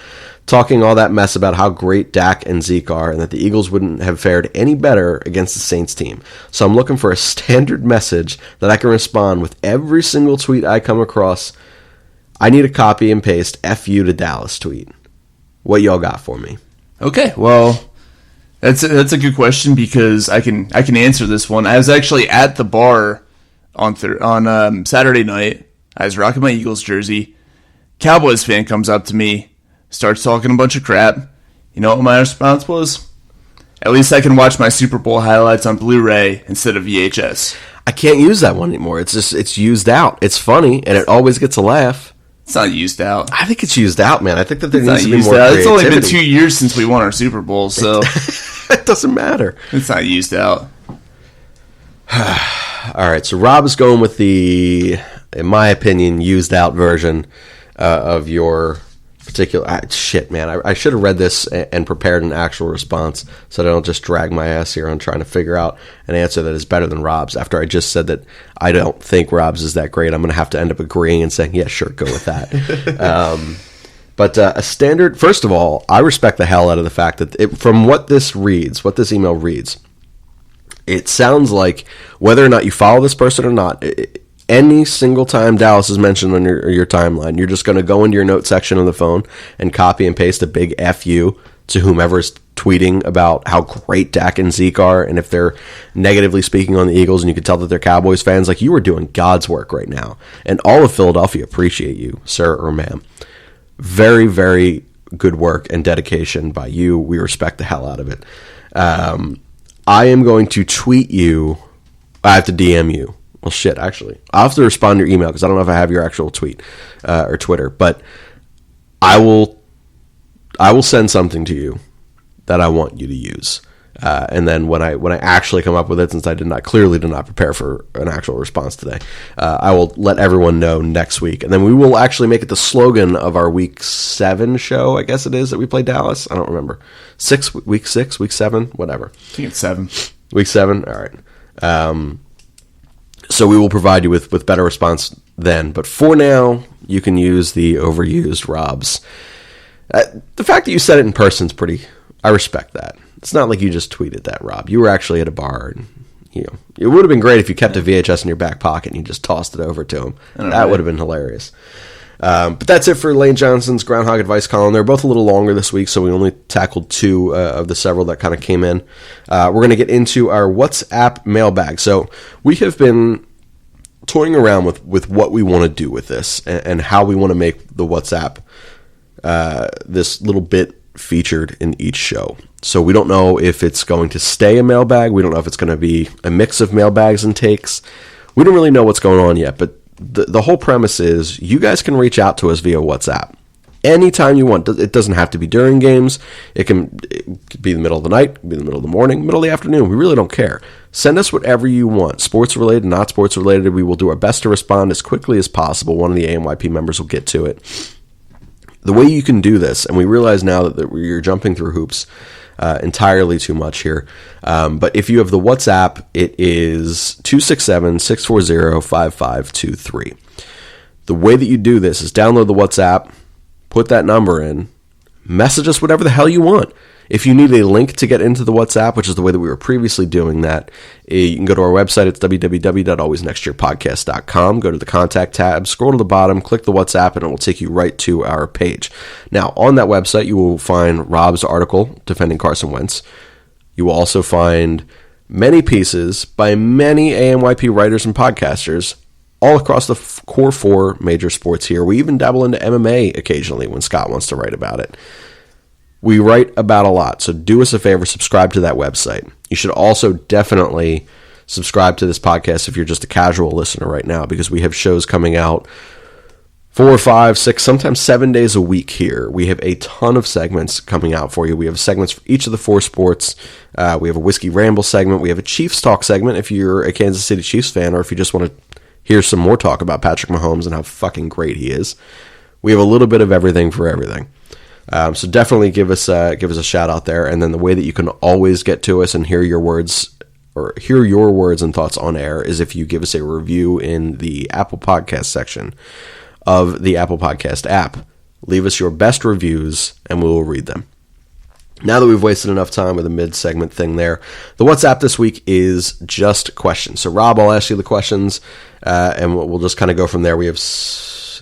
talking all that mess about how great Dak and Zeke are and that the Eagles wouldn't have fared any better against the Saints team. So I'm looking for a standard message that I can respond with every single tweet I come across. I need a copy and paste F you to Dallas tweet. What y'all got for me? Okay, well... That's a good question because I can answer this one. I was actually at the bar on Saturday night. I was rocking my Eagles jersey. Cowboys fan comes up to me, starts talking a bunch of crap. You know what my response was? At least I can watch my Super Bowl highlights on Blu-ray instead of VHS. I can't use that one anymore. It's used out. It's funny and it always gets a laugh. It's not used out. I think it's used out, man. I think that there needs to be more creativity. It's only been 2 years since we won our Super Bowl, so... It doesn't matter. It's not used out. All right, so Rob is going with the, in my opinion, used out version of your particular shit, man. I should have read this and prepared an actual response so that I don't just drag my ass here on trying to figure out an answer that is better than Rob's. After I just said that I don't think Rob's is that great, I'm going to have to end up agreeing and saying, yeah, sure, go with that. But a standard, first of all, I respect the hell out of the fact that from what this email reads, it sounds like whether or not you follow this person or not, any single time Dallas is mentioned on your timeline, you're just going to go into your note section on the phone and copy and paste a big FU to whomever's tweeting about how great Dak and Zeke are, and if they're negatively speaking on the Eagles and you can tell that they're Cowboys fans, like, you are doing God's work right now. And all of Philadelphia appreciate you, sir or ma'am. Very, very good work and dedication by you. We respect the hell out of it. I am going to tweet you. I have to DM you. Well, shit, actually. I'll have to respond to your email because I don't know if I have your actual tweet or Twitter. But I will send something to you that I want you to use. And then when I actually come up with it, since I clearly did not prepare for an actual response today, I will let everyone know next week. And then we will actually make it the slogan of our Week 7 show, I guess it is, that we play Dallas. I don't remember. Week 6, Week 7, whatever. I think it's 7. Week 7? All right. So we will provide you with better response then. But for now, you can use the overused Rob's. The fact that you said it in person is pretty... I respect that. It's not like you just tweeted that, Rob. You were actually at a bar, and it would have been great if you kept a VHS in your back pocket and you just tossed it over to him. That would have been hilarious. But that's it for Lane Johnson's Groundhog Advice column. They're both a little longer this week, so we only tackled 2 of the several that kind of came in. We're going to get into our WhatsApp mailbag. So we have been toying around with what we want to do with this and how we want to make the WhatsApp this little bit featured in each show. So we don't know if it's going to stay a mailbag. We don't know if it's going to be a mix of mailbags and takes. We don't really know what's going on yet, but the whole premise is you guys can reach out to us via WhatsApp anytime you want. It doesn't have to be during games. It could be the middle of the night, it could be the middle of the morning, middle of the afternoon. We really don't care. Send us whatever you want, sports related, not sports related. We will do our best to respond as quickly as possible. One of the AMYP members will get to it. The way you can do this, and we realize now that you're jumping through hoops entirely too much here, but if you have the WhatsApp, it is 267-640-5523. The way that you do this is download the WhatsApp, put that number in, message us whatever the hell you want. If you need a link to get into the WhatsApp, which is the way that we were previously doing that, you can go to our website. It's www.alwaysnextyearpodcast.com. Go to the contact tab, scroll to the bottom, click the WhatsApp, and it will take you right to our page. Now, on that website, you will find Rob's article defending Carson Wentz. You will also find many pieces by many AMYP writers and podcasters all across the core 4 major sports here. We even dabble into MMA occasionally when Scott wants to write about it. We write about a lot, so do us a favor, subscribe to that website. You should also definitely subscribe to this podcast if you're just a casual listener right now, because we have shows coming out 4, 5, 6, sometimes 7 days a week here. We have a ton of segments coming out for you. We have segments for each of the 4 sports. We have a Whiskey Ramble segment. We have a Chiefs Talk segment if you're a Kansas City Chiefs fan, or if you just want to hear some more talk about Patrick Mahomes and how fucking great he is. We have a little bit of everything for everything. So definitely give us a shout out there. And then the way that you can always get to us and hear your words and thoughts on air is if you give us a review in the Apple Podcast section of the Apple Podcast app. Leave us your best reviews and we will read them. Now that we've wasted enough time with a mid-segment thing there, the WhatsApp this week is just questions. So Rob, I'll ask you the questions and we'll just kind of go from there. We have 6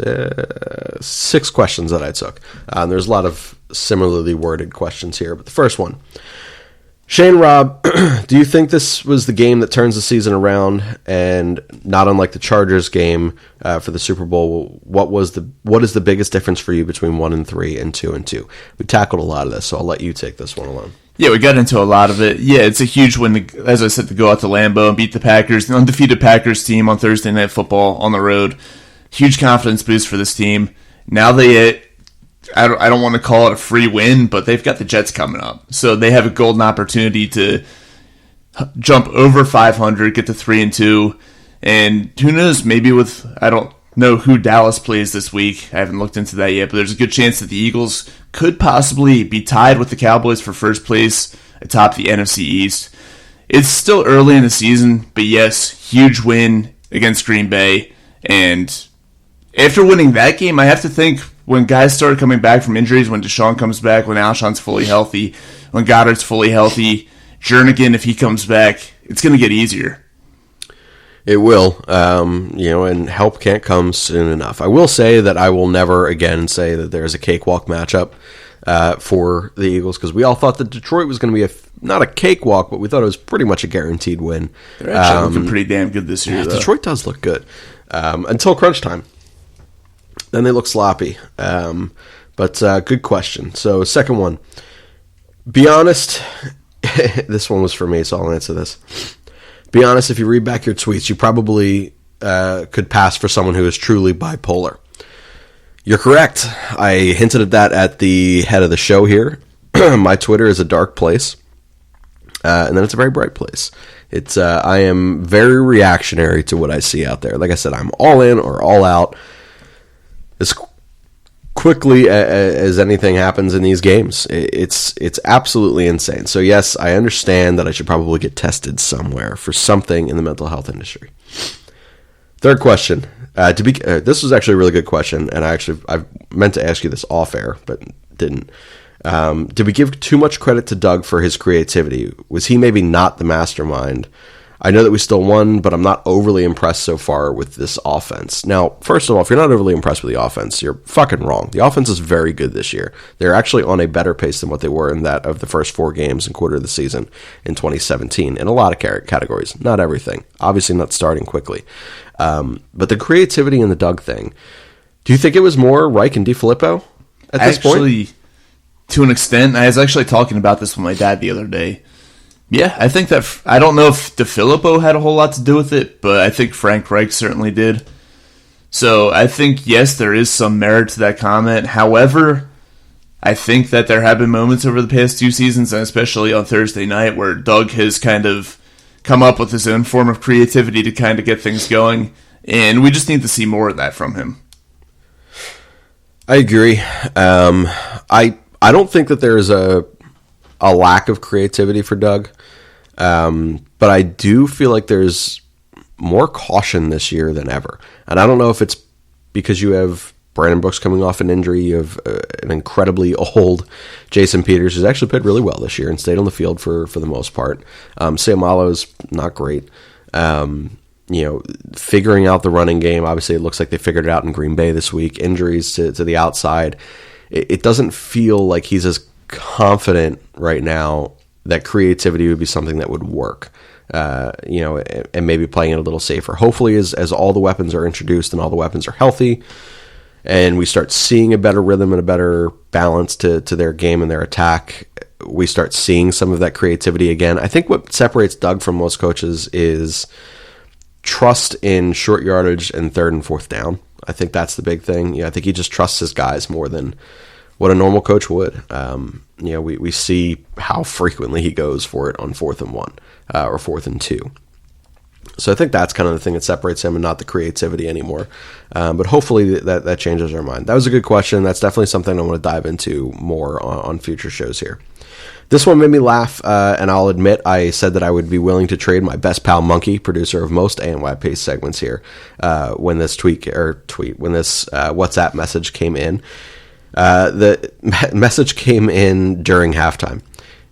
questions that I took. There's a lot of similarly worded questions here, but the first one. Shane, Rob, do you think this was the game that turns the season around, and not unlike the Chargers game for the Super Bowl, what is the biggest difference for you between 1-3 and 2-2? We tackled a lot of this, so I'll let you take this one alone. Yeah, we got into a lot of it. Yeah, it's a huge win, as I said, to go out to Lambeau and beat the Packers, the undefeated Packers team on Thursday Night Football on the road. Huge confidence boost for this team. Now I don't want to call it a free win, but they've got the Jets coming up. So they have a golden opportunity to jump over 500, get to 3-2. And who knows, maybe with, know who Dallas plays this week. I haven't looked into that yet, but there's a good chance that the Eagles could possibly be tied with the Cowboys for first place atop the NFC East. It's still early in the season, but yes, huge win against Green Bay. And after winning that game, I have to think when guys start coming back from injuries, when Deshaun comes back, when Alshon's fully healthy, when Goddard's fully healthy, Jernigan, if he comes back, it's going to get easier. It will, and help can't come soon enough. I will say that I will never again say that there's a cakewalk matchup for the Eagles, because we all thought that Detroit was going to be not a cakewalk, but we thought it was pretty much a guaranteed win. They're actually looking pretty damn good this year, though. Detroit does look good until crunch time. Then they look sloppy. But good question. So second one. Be honest. This one was for me, so I'll answer this. Be honest, if you read back your tweets, you probably could pass for someone who is truly bipolar. You're correct. I hinted at that at the head of the show here. My Twitter is a dark place, and then it's a very bright place. It's I am very reactionary to what I see out there. Like I said, I'm all in or all out as quickly as anything happens in these games. It's absolutely insane. So yes, I understand that I should probably get tested somewhere for something in the mental health industry. Third question. This was actually a really good question, and I meant to ask you this off air, but didn't. Did we give too much credit to Doug for his creativity? Was he maybe not the mastermind? I know that we still won, but I'm not overly impressed so far with this offense. Now, first of all, if you're not overly impressed with the offense, you're fucking wrong. The offense is very good this year. They're actually on a better pace than what they were in that of the first 4 games and quarter of the season in 2017 in a lot of categories. Not everything. Obviously not starting quickly. But the creativity in the Doug thing, do you think it was more Reich and DeFilippo at this point? To an extent. I was actually talking about this with my dad the other day. Yeah, I think that, I don't know if DeFilippo had a whole lot to do with it, but I think Frank Reich certainly did. So I think, yes, there is some merit to that comment. However, I think that there have been moments over the past 2 seasons, and especially on Thursday night, where Doug has kind of come up with his own form of creativity to kind of get things going, and we just need to see more of that from him. I agree. I don't think that there's a lack of creativity for Doug, but I do feel like there's more caution this year than ever. And I don't know if it's because you have Brandon Brooks coming off an injury, you have an incredibly old Jason Peters, who's actually played really well this year and stayed on the field for the most part. Seumalo's not great. Figuring out the running game, obviously it looks like they figured it out in Green Bay this week. Injuries to the outside. It doesn't feel like he's as confident right now that creativity would be something that would work, and maybe playing it a little safer. Hopefully, as all the weapons are introduced and all the weapons are healthy, and we start seeing a better rhythm and a better balance to their game and their attack, we start seeing some of that creativity again. I think what separates Doug from most coaches is trust in short yardage and third and fourth down. I think that's the big thing. I think he just trusts his guys more than what a normal coach would. We see how frequently he goes for it on 4th and 1 or 4th and 2. So I think that's kind of the thing that separates him and not the creativity anymore. But hopefully that changes our mind. That was a good question. That's definitely something I want to dive into more on future shows here. This one made me laugh, and I'll admit I said that I would be willing to trade my best pal Monkey, producer of most ANYP segments here, when this WhatsApp message came in. The message came in during halftime.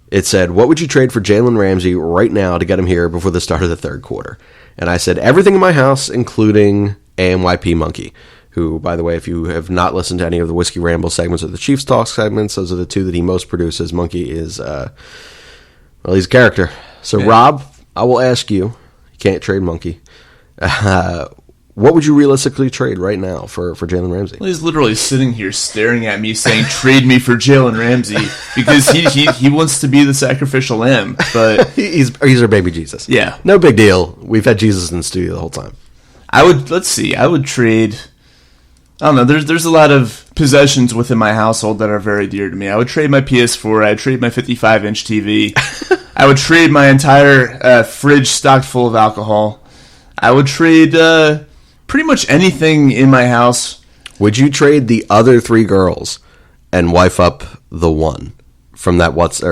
It said, "What would you trade for Jalen Ramsey right now to get him here before the start of the third quarter?" And I said, everything in my house, including ANYP Monkey, who, by the way, if you have not listened to any of the Whiskey Ramble segments or the Chiefs Talk segments, those are the 2 that he most produces. Monkey is, he's a character. So, yeah. Rob, I will ask you, you can't trade Monkey, what would you realistically trade right now for Jalen Ramsey? Well, he's literally sitting here staring at me saying, trade me for Jalen Ramsey, because he wants to be the sacrificial lamb. But he's our baby Jesus. Yeah. No big deal. We've had Jesus in the studio the whole time. I would trade, I don't know, there's a lot of possessions within my household that are very dear to me. I would trade my PS4, I'd trade my 55-inch TV, I would trade my entire fridge stocked full of alcohol, I would trade Pretty much anything in my house. Would you trade the other 3 girls and wife up the one from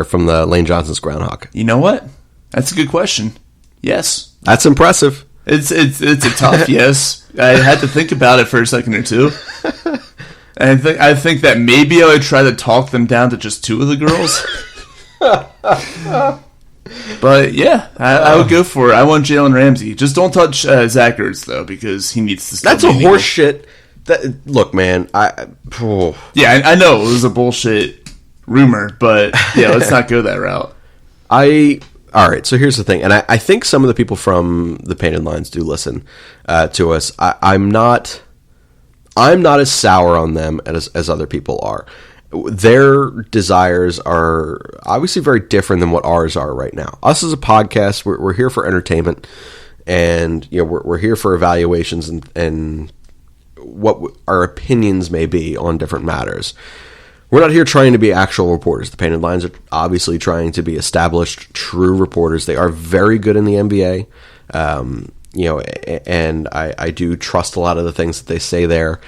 from the Lane Johnson's Groundhog? You know what? That's a good question. Yes. That's impressive. It's a tough yes. I had to think about it for a second or two. And I think that maybe I would try to talk them down to just 2 of the girls. But yeah, I would go for it. I want Jalen Ramsey. Just don't touch Zach Ertz though, because he needs to. Still That's a horse shit. Look, man. Yeah, I know it was a bullshit rumor, but yeah, let's not go that route. All right. So here's the thing, and I think some of the people from the Painted Lines do listen to us. I'm not as sour on them as other people are. Their desires are obviously very different than what ours are right now. Us as a podcast, we're here for entertainment, and we're here for evaluations and what our opinions may be on different matters. We're not here trying to be actual reporters. The Painted Lines are obviously trying to be established, true reporters. They are very good in the NBA, and I do trust a lot of the things that they say there.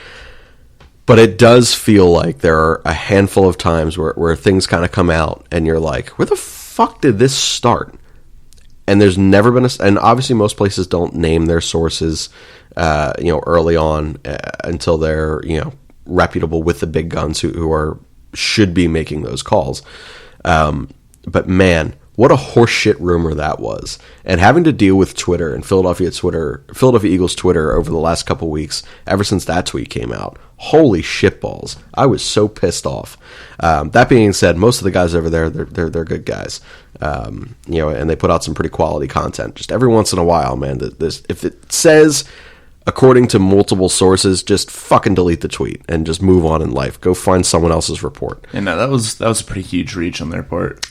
But it does feel like there are a handful of times where things kind of come out and you're like, where the fuck did this start? And there's never been and obviously most places don't name their sources, early on until they're, reputable with the big guns who should be making those calls. But man, what a horseshit rumor that was. And having to deal with Twitter and Philadelphia Eagles Twitter over the last couple weeks, ever since that tweet came out, holy shitballs. I was so pissed off. That being said, most of the guys over there, they're good guys. And they put out some pretty quality content. Just every once in a while, man, if it says according to multiple sources, just fucking delete the tweet and just move on in life. Go find someone else's report. And that was a pretty huge reach on their part.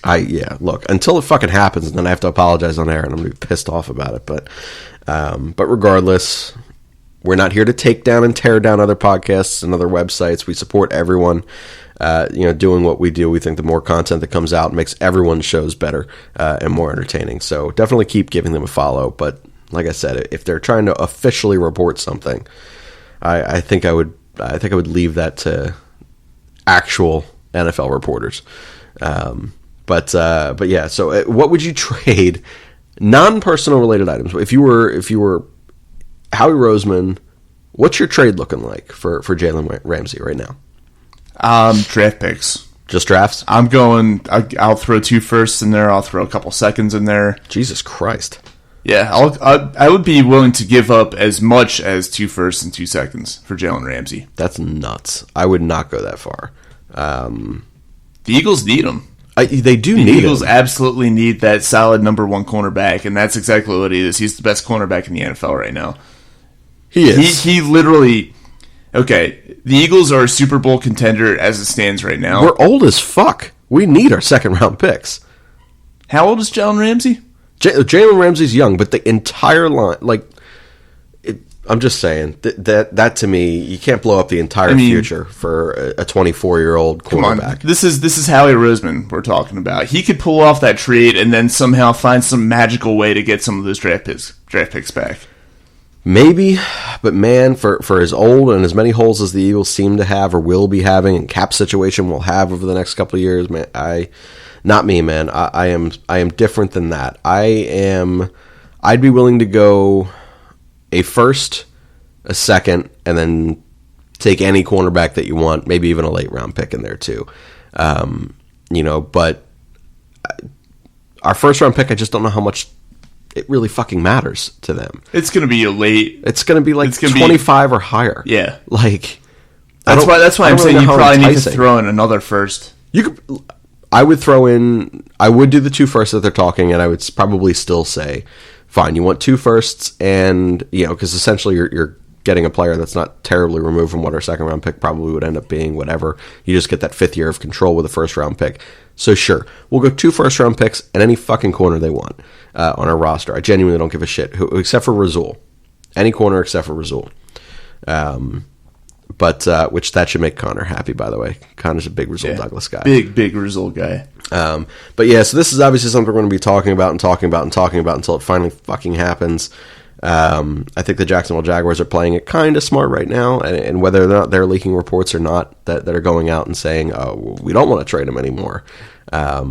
Look, until it fucking happens, and then I have to apologize on air, and I'm gonna be pissed off about it. But regardless, we're not here to take down and tear down other podcasts and other websites. We support everyone, doing what we do. We think the more content that comes out makes everyone's shows better and more entertaining. So definitely keep giving them a follow. But like I said, if they're trying to officially report something, I think I would leave that to actual NFL reporters. But yeah. So what would you trade? Non-personal related items. If you were Howie Roseman, what's your trade looking like for Jalen Ramsey right now? Draft picks. Just drafts? I'll throw 2 firsts in there. I'll throw a couple seconds in there. Jesus Christ. Yeah, I would be willing to give up as much as 2 firsts and 2 seconds for Jalen Ramsey. That's nuts. I would not go that far. The Eagles need him. They do need him. The Eagles absolutely need that solid number 1 cornerback, and that's exactly what he is. He's the best cornerback in the NFL right now. He is. He literally... Okay, the Eagles are a Super Bowl contender as it stands right now. We're old as fuck. We need our second-round picks. How old is Jalen Ramsey? Jalen Ramsey's young, but the entire line, I'm just saying that to me, you can't blow up the entire future for a 24-year-old quarterback. This is Howie Roseman we're talking about. He could pull off that trade and then somehow find some magical way to get some of those draft picks back. Maybe, but man, for as old and as many holes as the Eagles seem to have or will be having, and cap situation will have over the next couple of years, man, not me, man. I am different than that. I'd be willing to go a first, a second, and then take any cornerback that you want, maybe even a late round pick in there too. But our first round pick, I just don't know how much it really fucking matters to them. It's going to be a late. It's going to be like 25 or higher. Yeah. That's why I'm saying you probably need to throw in another first. I would do the 2 firsts that they're talking, and I would probably still say, fine, you want 2 firsts, and, because essentially you're getting a player that's not terribly removed from what our second round pick probably would end up being, whatever. You just get that 5th year of control with a first round pick. So sure, we'll go 2 first round picks and any fucking corner they want on our roster. I genuinely don't give a shit, except for Rasul. Any corner except for Rasul. But which that should make Connor happy, by the way. Connor's a big Rasul Douglas guy. Big Rasul guy. But yeah, so this is obviously something we're going to be talking about until it finally fucking happens. I think the Jacksonville Jaguars are playing it kind of smart right now, and whether or not they're leaking reports or not that are going out and saying, "Oh, we don't want to trade him anymore." I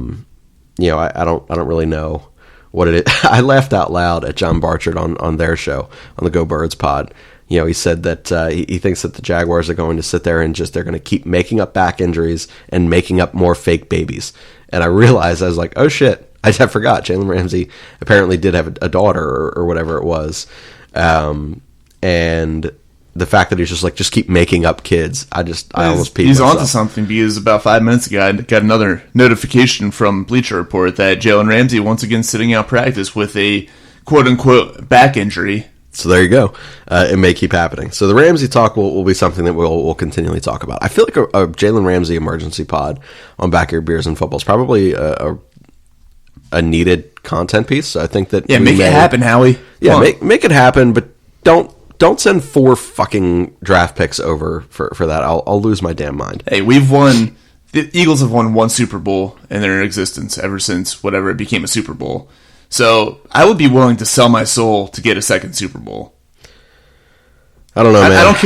don't really know what it is. I laughed out loud at John Barchard on their show, on the Go Birds pod. He said that he thinks that the Jaguars are going to sit there and they're going to keep making up back injuries and making up more fake babies. And I realized, I was like, oh shit, I forgot. Jalen Ramsey apparently did have a daughter or whatever it was. And the fact that he's just keep making up kids, I almost peed He's myself. onto something, because about 5 minutes ago I got another notification from Bleacher Report that Jalen Ramsey once again sitting out practice with a quote-unquote back injury. So there you go. It may keep happening. So the Ramsey talk will be something that we'll continually talk about. I feel like a Jalen Ramsey emergency pod on Back Your Beers and Football is probably a needed content piece. So I think that make it happen, Howie. Yeah, make it happen, but don't send 4 fucking draft picks over for that. I'll lose my damn mind. Hey, the Eagles have won 1 Super Bowl in their existence ever since whatever it became a Super Bowl. So I would be willing to sell my soul to get a second Super Bowl. I don't know, man. I don't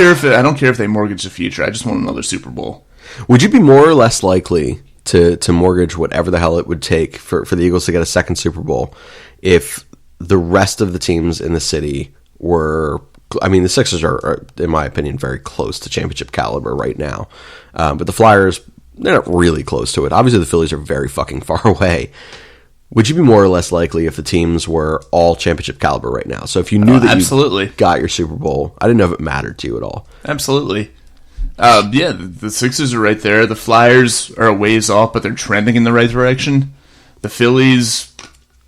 care if they mortgage the future. I just want another Super Bowl. Would you be more or less likely to mortgage whatever the hell it would take for the Eagles to get a second Super Bowl if the rest of the teams in the city were... I mean, the Sixers are, in my opinion, very close to championship caliber right now. But the Flyers, they're not really close to it. Obviously, the Phillies are very fucking far away. Would you be more or less likely if the teams were all championship caliber right now? So if you knew that absolutely. You got your Super Bowl, I didn't know if it mattered to you at all. Absolutely. The Sixers are right there. The Flyers are a ways off, but they're trending in the right direction. The Phillies,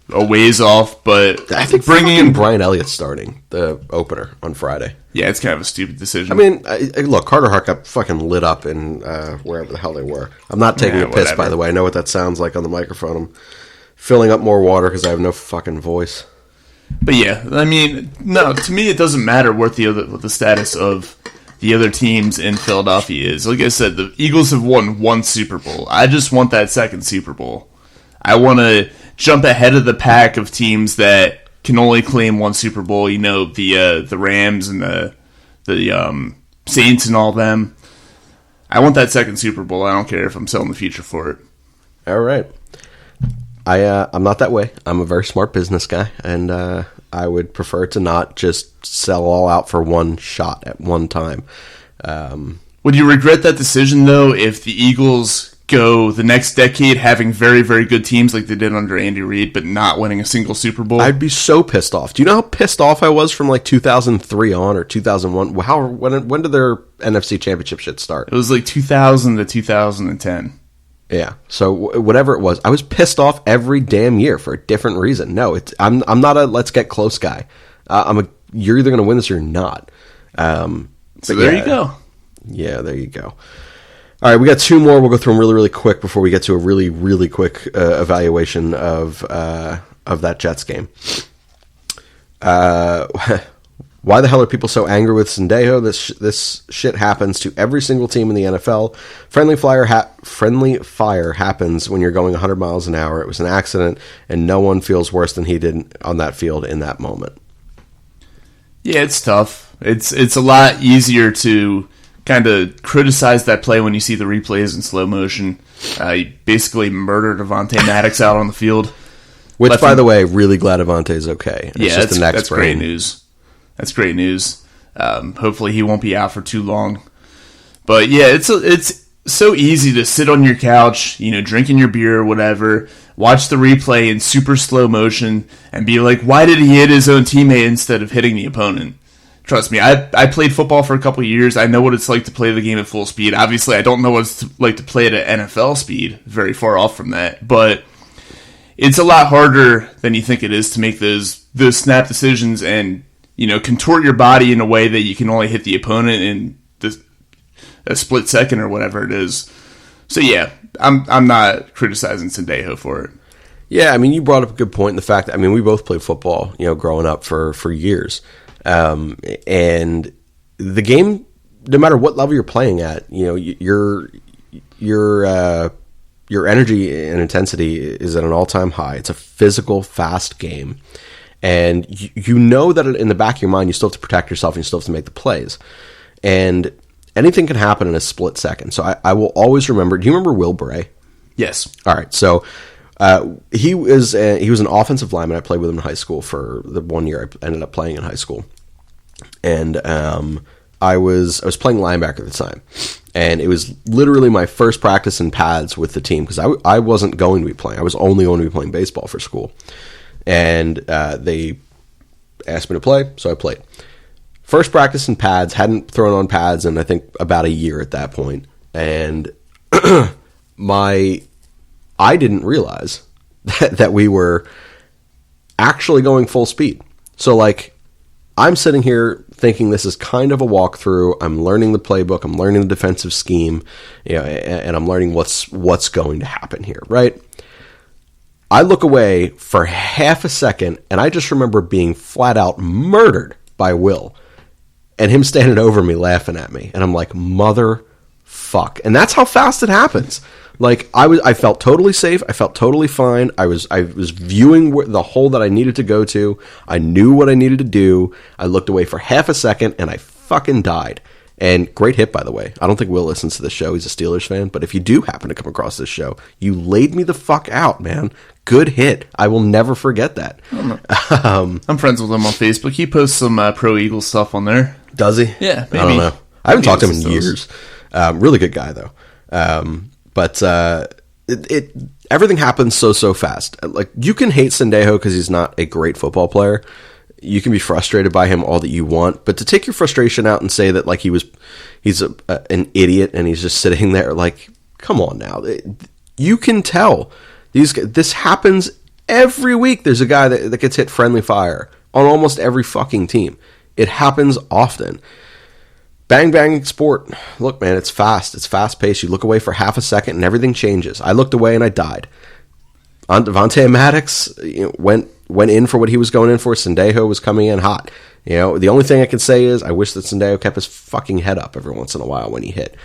a ways off, but I think bringing in Brian Elliott starting the opener on Friday. Yeah, it's kind of a stupid decision. I mean, look, Carter Hart got fucking lit up in wherever the hell they were. I'm not taking a piss, whatever. by the way. I know what that sounds like on the microphone. I'm filling up more water because I have no fucking voice. But yeah, I mean, no, to me it doesn't matter what the status of the other teams in Philadelphia is. Like I said, the Eagles have won 1 Super Bowl. I just want that second Super Bowl. I want to jump ahead of the pack of teams that can only claim 1 Super Bowl. The Rams and the Saints and all them. I want that second Super Bowl. I don't care if I'm selling the future for it. All right. I'm not that way. I'm a very smart business guy, and I would prefer to not just sell all out for one shot at one time. Would you regret that decision, though, if the Eagles go the next decade having very, very good teams like they did under Andy Reid, but not winning a single Super Bowl? I'd be so pissed off. Do you know how pissed off I was from like 2003 on, or 2001? When did their NFC Championship shit start? It was like 2000 to 2010. Yeah, so whatever it was, I was pissed off every damn year for a different reason. No, I'm not a let's get close guy. You're either going to win this or you're not. So there you go. Yeah, there you go. All right, we got 2 more. We'll go through them really, really quick before we get to a really, really quick evaluation of that Jets game. Why the hell are people so angry with Sendejo? This shit happens to every single team in the NFL. Friendly fire happens when you're going 100 miles an hour. It was an accident, and no one feels worse than he did on that field in that moment. Yeah, it's tough. It's a lot easier to kind of criticize that play when you see the replays in slow motion. He basically murdered Avonte Maddox out on the field. Which, by the way, really glad Avonte's okay. That's great news. That's great news. Hopefully he won't be out for too long. But yeah, it's so easy to sit on your couch, drinking your beer or whatever, watch the replay in super slow motion, and be like, why did he hit his own teammate instead of hitting the opponent? Trust me, I played football for a couple of years. I know what it's like to play the game at full speed. Obviously, I don't know what it's like to play it at NFL speed. Very far off from that. But it's a lot harder than you think it is to make those snap decisions and contort your body in a way that you can only hit the opponent in a split second or whatever it is. So yeah, I'm not criticizing Sendejo for it. Yeah, I mean, you brought up a good point in the fact that, we both played football, growing up for years. And the game, no matter what level you're playing at, your energy and intensity is at an all-time high. It's a physical, fast game. And you know that in the back of your mind, you still have to protect yourself and you still have to make the plays. And anything can happen in a split second. So I will always remember. Do you remember Will Bray? Yes. All right. So he was an offensive lineman. I played with him in high school for the 1 year I ended up playing in high school. And I was playing linebacker at the time. And it was literally my first practice in pads with the team because I wasn't going to be playing. I was only going to be playing baseball for school. And they asked me to play, so I played. First practice in pads, hadn't thrown on pads in I think about a year at that point. And I didn't realize that we were actually going full speed. So like I'm sitting here thinking this is kind of a walkthrough. I'm learning the playbook. I'm learning the defensive scheme, and I'm learning what's going to happen here, right? I look away for half a second, and I just remember being flat out murdered by Will, and him standing over me laughing at me, and I'm like, motherfuck. And that's how fast it happens. Like I felt totally safe. I felt totally fine. I was viewing the hole that I needed to go to. I knew what I needed to do. I looked away for half a second and I fucking died. And great hit, by the way. I don't think Will listens to the show. He's a Steelers fan. But if you do happen to come across this show, you laid me the fuck out, man. Good hit. I will never forget that. I'm friends with him on Facebook. He posts some pro Eagles stuff on there. Does he? Yeah, maybe. I don't know. I haven't talked to him in years. Really good guy, though. But everything happens so fast. Like you can hate Sendejo because he's not a great football player. You can be frustrated by him all that you want, but to take your frustration out and say that like he's an idiot and he's just sitting there, like, come on now. You can tell this happens every week. There's a guy that gets hit friendly fire on almost every fucking team. It happens often. Bang sport. Look, man, it's fast. It's fast paced. You look away for half a second and everything changes. I looked away and I died. Devontae Maddox went in for what he was going in for. Sendejo was coming in hot. The only thing I can say is I wish that Sendejo kept his fucking head up every once in a while when he hit.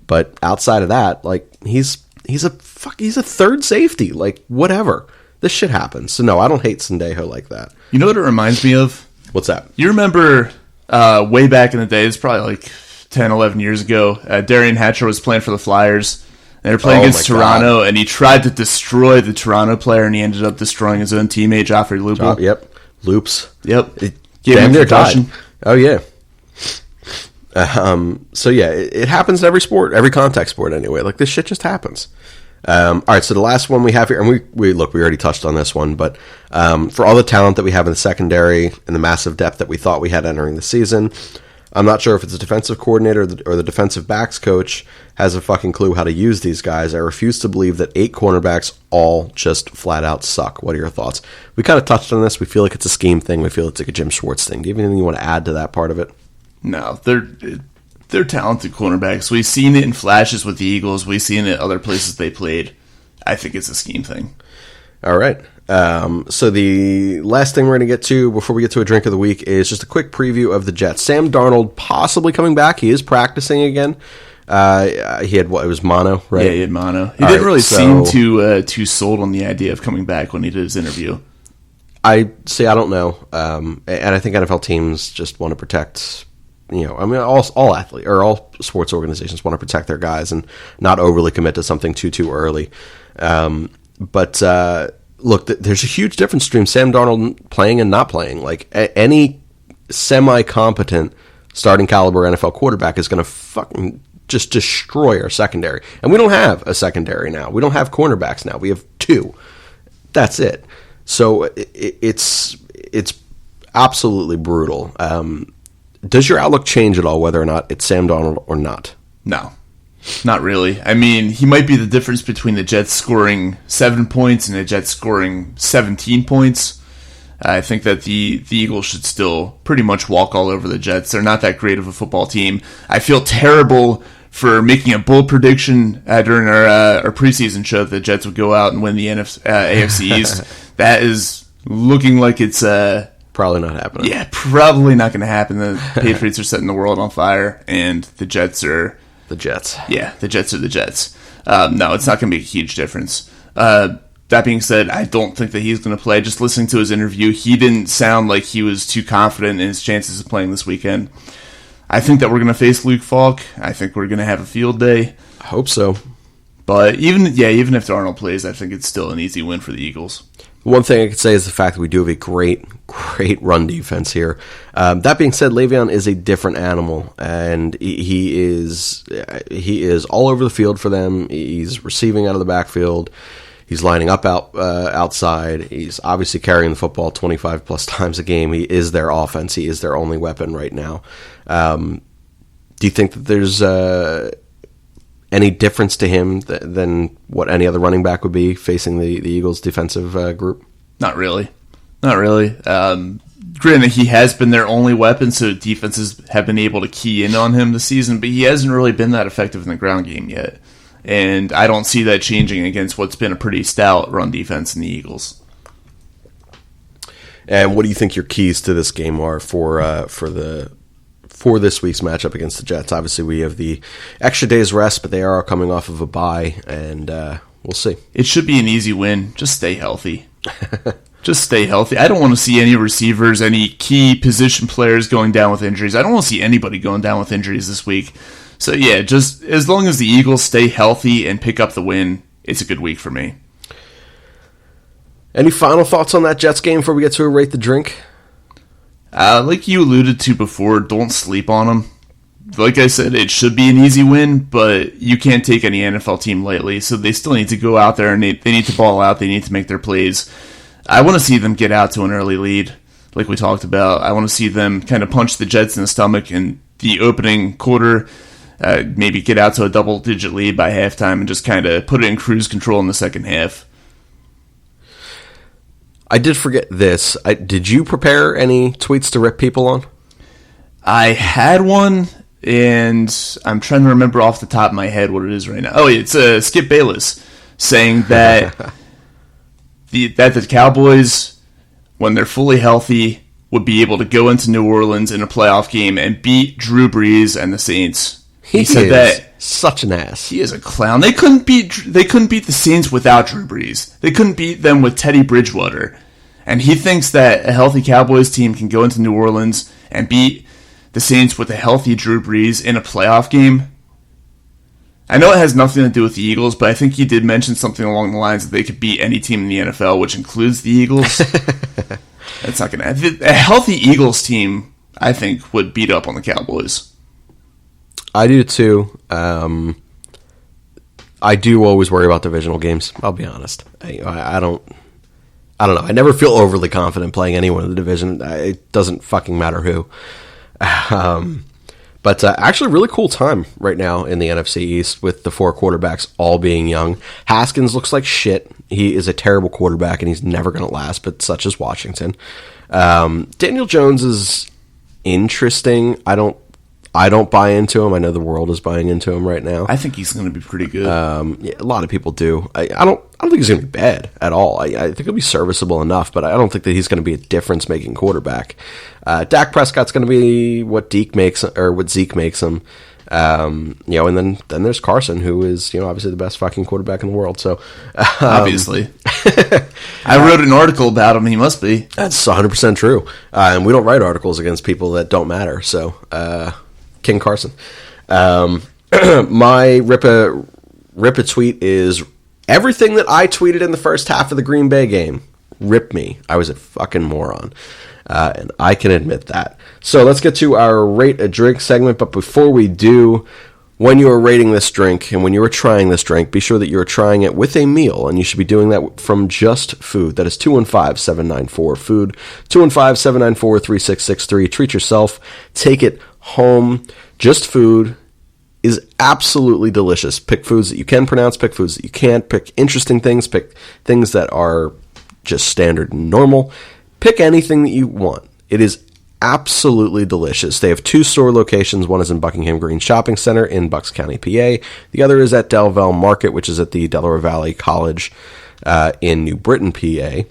But outside of that, like he's a third safety. Like whatever. This shit happens. So no, I don't hate Sendejo like that. You know what it reminds me of? What's that? You remember way back in the day, it's probably like 10, 11 years ago, Darian Hatcher was playing for the Flyers. They were playing against Toronto, and he tried to destroy the Toronto player, and he ended up destroying his own teammate, Joffrey Lupul. Yep. Loops. Yep. Damn near died. Oh, yeah. So, yeah, it happens in every sport, every contact sport anyway. Like, this shit just happens. All right, so the last one we have here, and we already touched on this one, but for all the talent that we have in the secondary and the massive depth that we thought we had entering the season, I'm not sure if it's a defensive coordinator or the defensive backs coach has a fucking clue how to use these guys. I refuse to believe that 8 cornerbacks all just flat out suck. What are your thoughts? We kind of touched on this. We feel like it's a scheme thing. We feel it's like a Jim Schwartz thing. Do you have anything you want to add to that part of it? No, they're talented cornerbacks. We've seen it in flashes with the Eagles. We've seen it other places they played. I think it's a scheme thing. All right. So the last thing we're going to get to before we get to a drink of the week is just a quick preview of the Jets. Sam Darnold possibly coming back. He is practicing again. He had it was mono, right? Yeah, he had mono. He didn't really seem too sold on the idea of coming back when he did his interview. I don't know. And I think NFL teams just want to protect, all athletes or all sports organizations want to protect their guys and not overly commit to something too early. But look, there's a huge difference between Sam Darnold playing and not playing. Like any semi-competent starting caliber NFL quarterback is going to fucking just destroy our secondary. And we don't have a secondary now. We don't have cornerbacks now. We have 2. That's it. So it's absolutely brutal. Does your outlook change at all whether or not it's Sam Darnold or not? No. Not really. I mean, he might be the difference between the Jets scoring 7 points and the Jets scoring 17 points. I think that the Eagles should still pretty much walk all over the Jets. They're not that great of a football team. I feel terrible for making a bold prediction during our preseason show that the Jets would go out and win the AFC East. That is looking like it's probably not happening. Yeah, probably not going to happen. The Patriots are setting the world on fire, and the Jets are... The Jets. Yeah, the Jets are the Jets. No, it's not going to be a huge difference. That being said, I don't think that he's going to play. Just listening to his interview, he didn't sound like he was too confident in his chances of playing this weekend. I think that we're going to face Luke Falk. I think we're going to have a field day. I hope so. But even if Darnold plays, I think it's still an easy win for the Eagles. One thing I could say is the fact that we do have a great run defense here. That being said, Le'Veon is a different animal, and he is all over the field for them. He's receiving out of the backfield. He's lining up outside. He's obviously carrying the football 25 plus times a game. He is their offense. He is their only weapon right now. Do you think that there's any difference to him than what any other running back would be facing the Eagles' defensive group? Not really. Granted, he has been their only weapon, so defenses have been able to key in on him this season, but he hasn't really been that effective in the ground game yet. And I don't see that changing against what's been a pretty stout run defense in the Eagles. And what do you think your keys to this game are for this week's matchup against the Jets? Obviously, we have the extra day's rest, but they are coming off of a bye, and we'll see. It should be an easy win. Just stay healthy. Just stay healthy. I don't want to see any receivers, any key position players going down with injuries. I don't want to see anybody going down with injuries this week. So, yeah, just as long as the Eagles stay healthy and pick up the win, it's a good week for me. Any final thoughts on that Jets game before we get to a Rate the Drink? Like you alluded to before, don't sleep on them. Like I said, it should be an easy win, but you can't take any NFL team lightly, so they still need to go out there and they need to ball out. They need to make their plays. I want to see them get out to an early lead, like we talked about. I want to see them kind of punch the Jets in the stomach in the opening quarter, maybe get out to a double-digit lead by halftime and just kind of put it in cruise control in the second half. I did forget this. Did you prepare any tweets to rip people on? I had one, and I'm trying to remember off the top of my head what it is right now. Oh, it's Skip Bayless saying that the Cowboys, when they're fully healthy, would be able to go into New Orleans in a playoff game and beat Drew Brees and the Saints. He said that such an ass. He is a clown. They couldn't beat the Saints without Drew Brees. They couldn't beat them with Teddy Bridgewater. And he thinks that a healthy Cowboys team can go into New Orleans and beat the Saints with a healthy Drew Brees in a playoff game. I know it has nothing to do with the Eagles, but I think he did mention something along the lines that they could beat any team in the NFL, which includes the Eagles. That's not going to happen. A healthy Eagles team, I think, would beat up on the Cowboys. I do too. I do always worry about divisional games. I'll be honest. I don't know. I never feel overly confident playing anyone in the division. It doesn't fucking matter who. But actually, really cool time right now in the NFC East with the four quarterbacks all being young. Haskins looks like shit. He is a terrible quarterback, and he's never going to last, but such is Washington. Daniel Jones is interesting. I don't buy into him. I know the world is buying into him right now. I think he's going to be pretty good. Yeah, a lot of people do. I don't think he's going to be bad at all. I think he'll be serviceable enough, but I don't think that he's going to be a difference-making quarterback. Dak Prescott's going to be what Zeke makes him. And then there's Carson, who is obviously the best fucking quarterback in the world. So obviously, I wrote an article about him. He must be. That's 100% true. And we don't write articles against people that don't matter. So King Carson. My rip a tweet is everything that I tweeted in the first half of the Green Bay game. Rip me. I was a fucking moron. And I can admit that. So let's get to our Rate a Drink segment. But before we do, when you are rating this drink and when you are trying this drink, be sure that you are trying it with a meal. And you should be doing that from Just Food. That is 215-794-FOOD. 215-794-3663. Treat yourself. Take it home. Just Food is absolutely delicious. Pick foods that you can pronounce. Pick foods that you can't. Pick interesting things. Pick things that are just standard and normal. Pick anything that you want. It is absolutely delicious. They have 2 store locations. One is in Buckingham Green Shopping Center in Bucks County, PA. The other is at Delville Market, which is at the Delaware Valley College in New Britain, PA.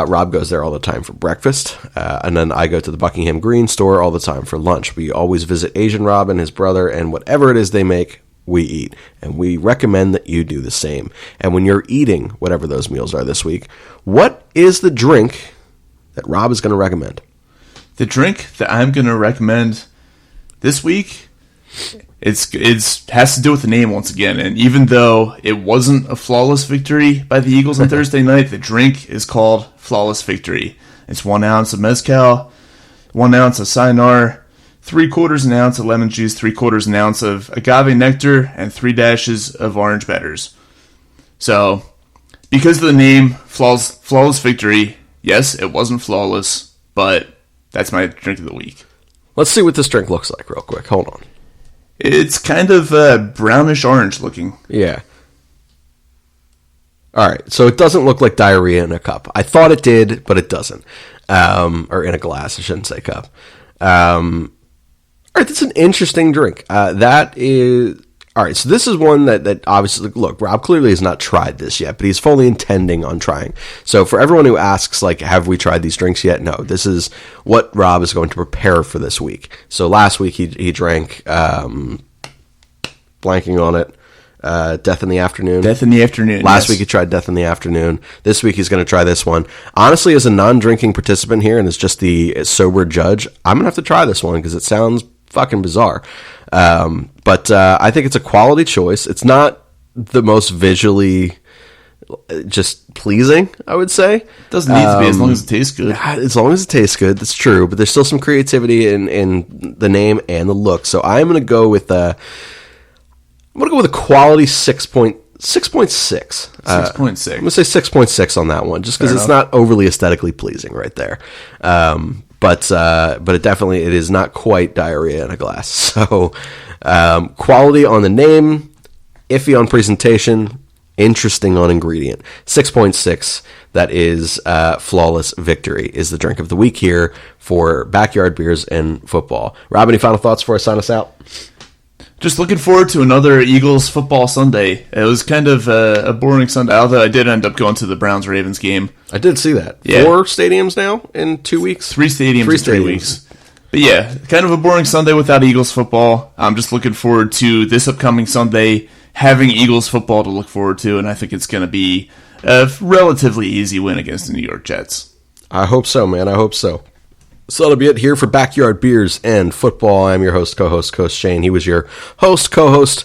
Rob goes there all the time for breakfast, and then I go to the Buckingham Green store all the time for lunch. We always visit Asian Rob and his brother, and whatever it is they make, we eat, and we recommend that you do the same. And when you're eating whatever those meals are this week, what is the drink that Rob is going to recommend? The drink that I'm going to recommend this week, it's has to do with the name once again. And even though it wasn't a flawless victory by the Eagles on Thursday night, the drink is called Flawless Victory. It's 1 ounce of mezcal, 1 ounce of Cynar, 3/4 an ounce of lemon juice, 3/4 an ounce of agave nectar, and 3 dashes of orange bitters. So, because of the name, Flawless Victory, yes, it wasn't flawless, but that's my drink of the week. Let's see what this drink looks like real quick. Hold on. It's kind of brownish orange looking. Yeah. All right, so it doesn't look like diarrhea in a cup. I thought it did, but it doesn't. Or in a glass, I shouldn't say cup. All right, that's an interesting drink. That is... All right, so this is one that obviously... Look, Rob clearly has not tried this yet, but he's fully intending on trying. So for everyone who asks, like, have we tried these drinks yet? No, this is what Rob is going to prepare for this week. So last week he drank... blanking on it. Death in the Afternoon. Death in the Afternoon. Last week he tried Death in the Afternoon. This week he's going to try this one. Honestly, as a non-drinking participant here, and as just the sober judge, I'm going to have to try this one because it sounds fucking bizarre. But I think it's a quality choice. It's not the most visually just pleasing, I would say. Doesn't need to be, as long as it tastes good. As long as it tastes good, that's true. But there's still some creativity in the name and the look. So I'm going to go with a quality 6.6. 6.6. I'm going to say 6.6 on that one, just because it's not overly aesthetically pleasing right there. But it definitely, it is not quite diarrhea in a glass. So quality on the name, iffy on presentation, interesting on ingredient. 6.6. That is Flawless Victory is the drink of the week here for Backyard Beers and Football. Rob, any final thoughts before I sign us out? Just looking forward to another Eagles football Sunday. It was kind of a boring Sunday, although I did end up going to the Browns-Ravens game. I did see that. Yeah. 4 stadiums now in 2 weeks? 3 stadiums in 3 weeks. But yeah, kind of a boring Sunday without Eagles football. I'm just looking forward to this upcoming Sunday, having Eagles football to look forward to, and I think it's going to be a relatively easy win against the New York Jets. I hope so, man. I hope so. So that'll be it here for Backyard Beers and Football. I'm your host, co-host, Coast Shane. He was your host, co-host,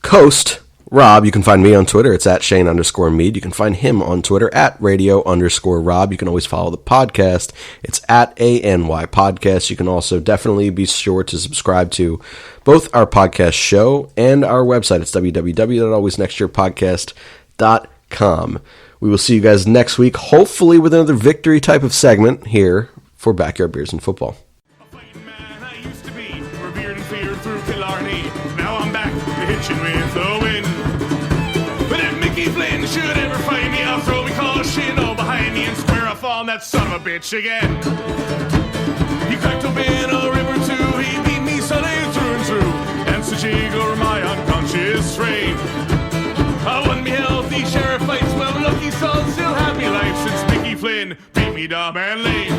Coast Rob. You can find me on Twitter. It's at Shane_Mead. You can find him on Twitter at Radio_Rob. You can always follow the podcast. It's at ANY Podcast. You can also definitely be sure to subscribe to both our podcast show and our website. It's www.alwaysnextyearpodcast.com. We will see you guys next week, hopefully with another victory type of segment here for Backyard Beers and Football. A fighting man I used to be, revered and feared through Killarney. Now I'm back, hitching with the wind. But if Mickey Flynn should ever find me, I'll throw me caution all behind me and square off on that son of a bitch again. He cracked open a river too, he beat me Sunday through and through, and such over my unconscious frame. I won me healthy sheriff fights, well lucky son still had me life since Mickey Flynn beat me dumb and lame.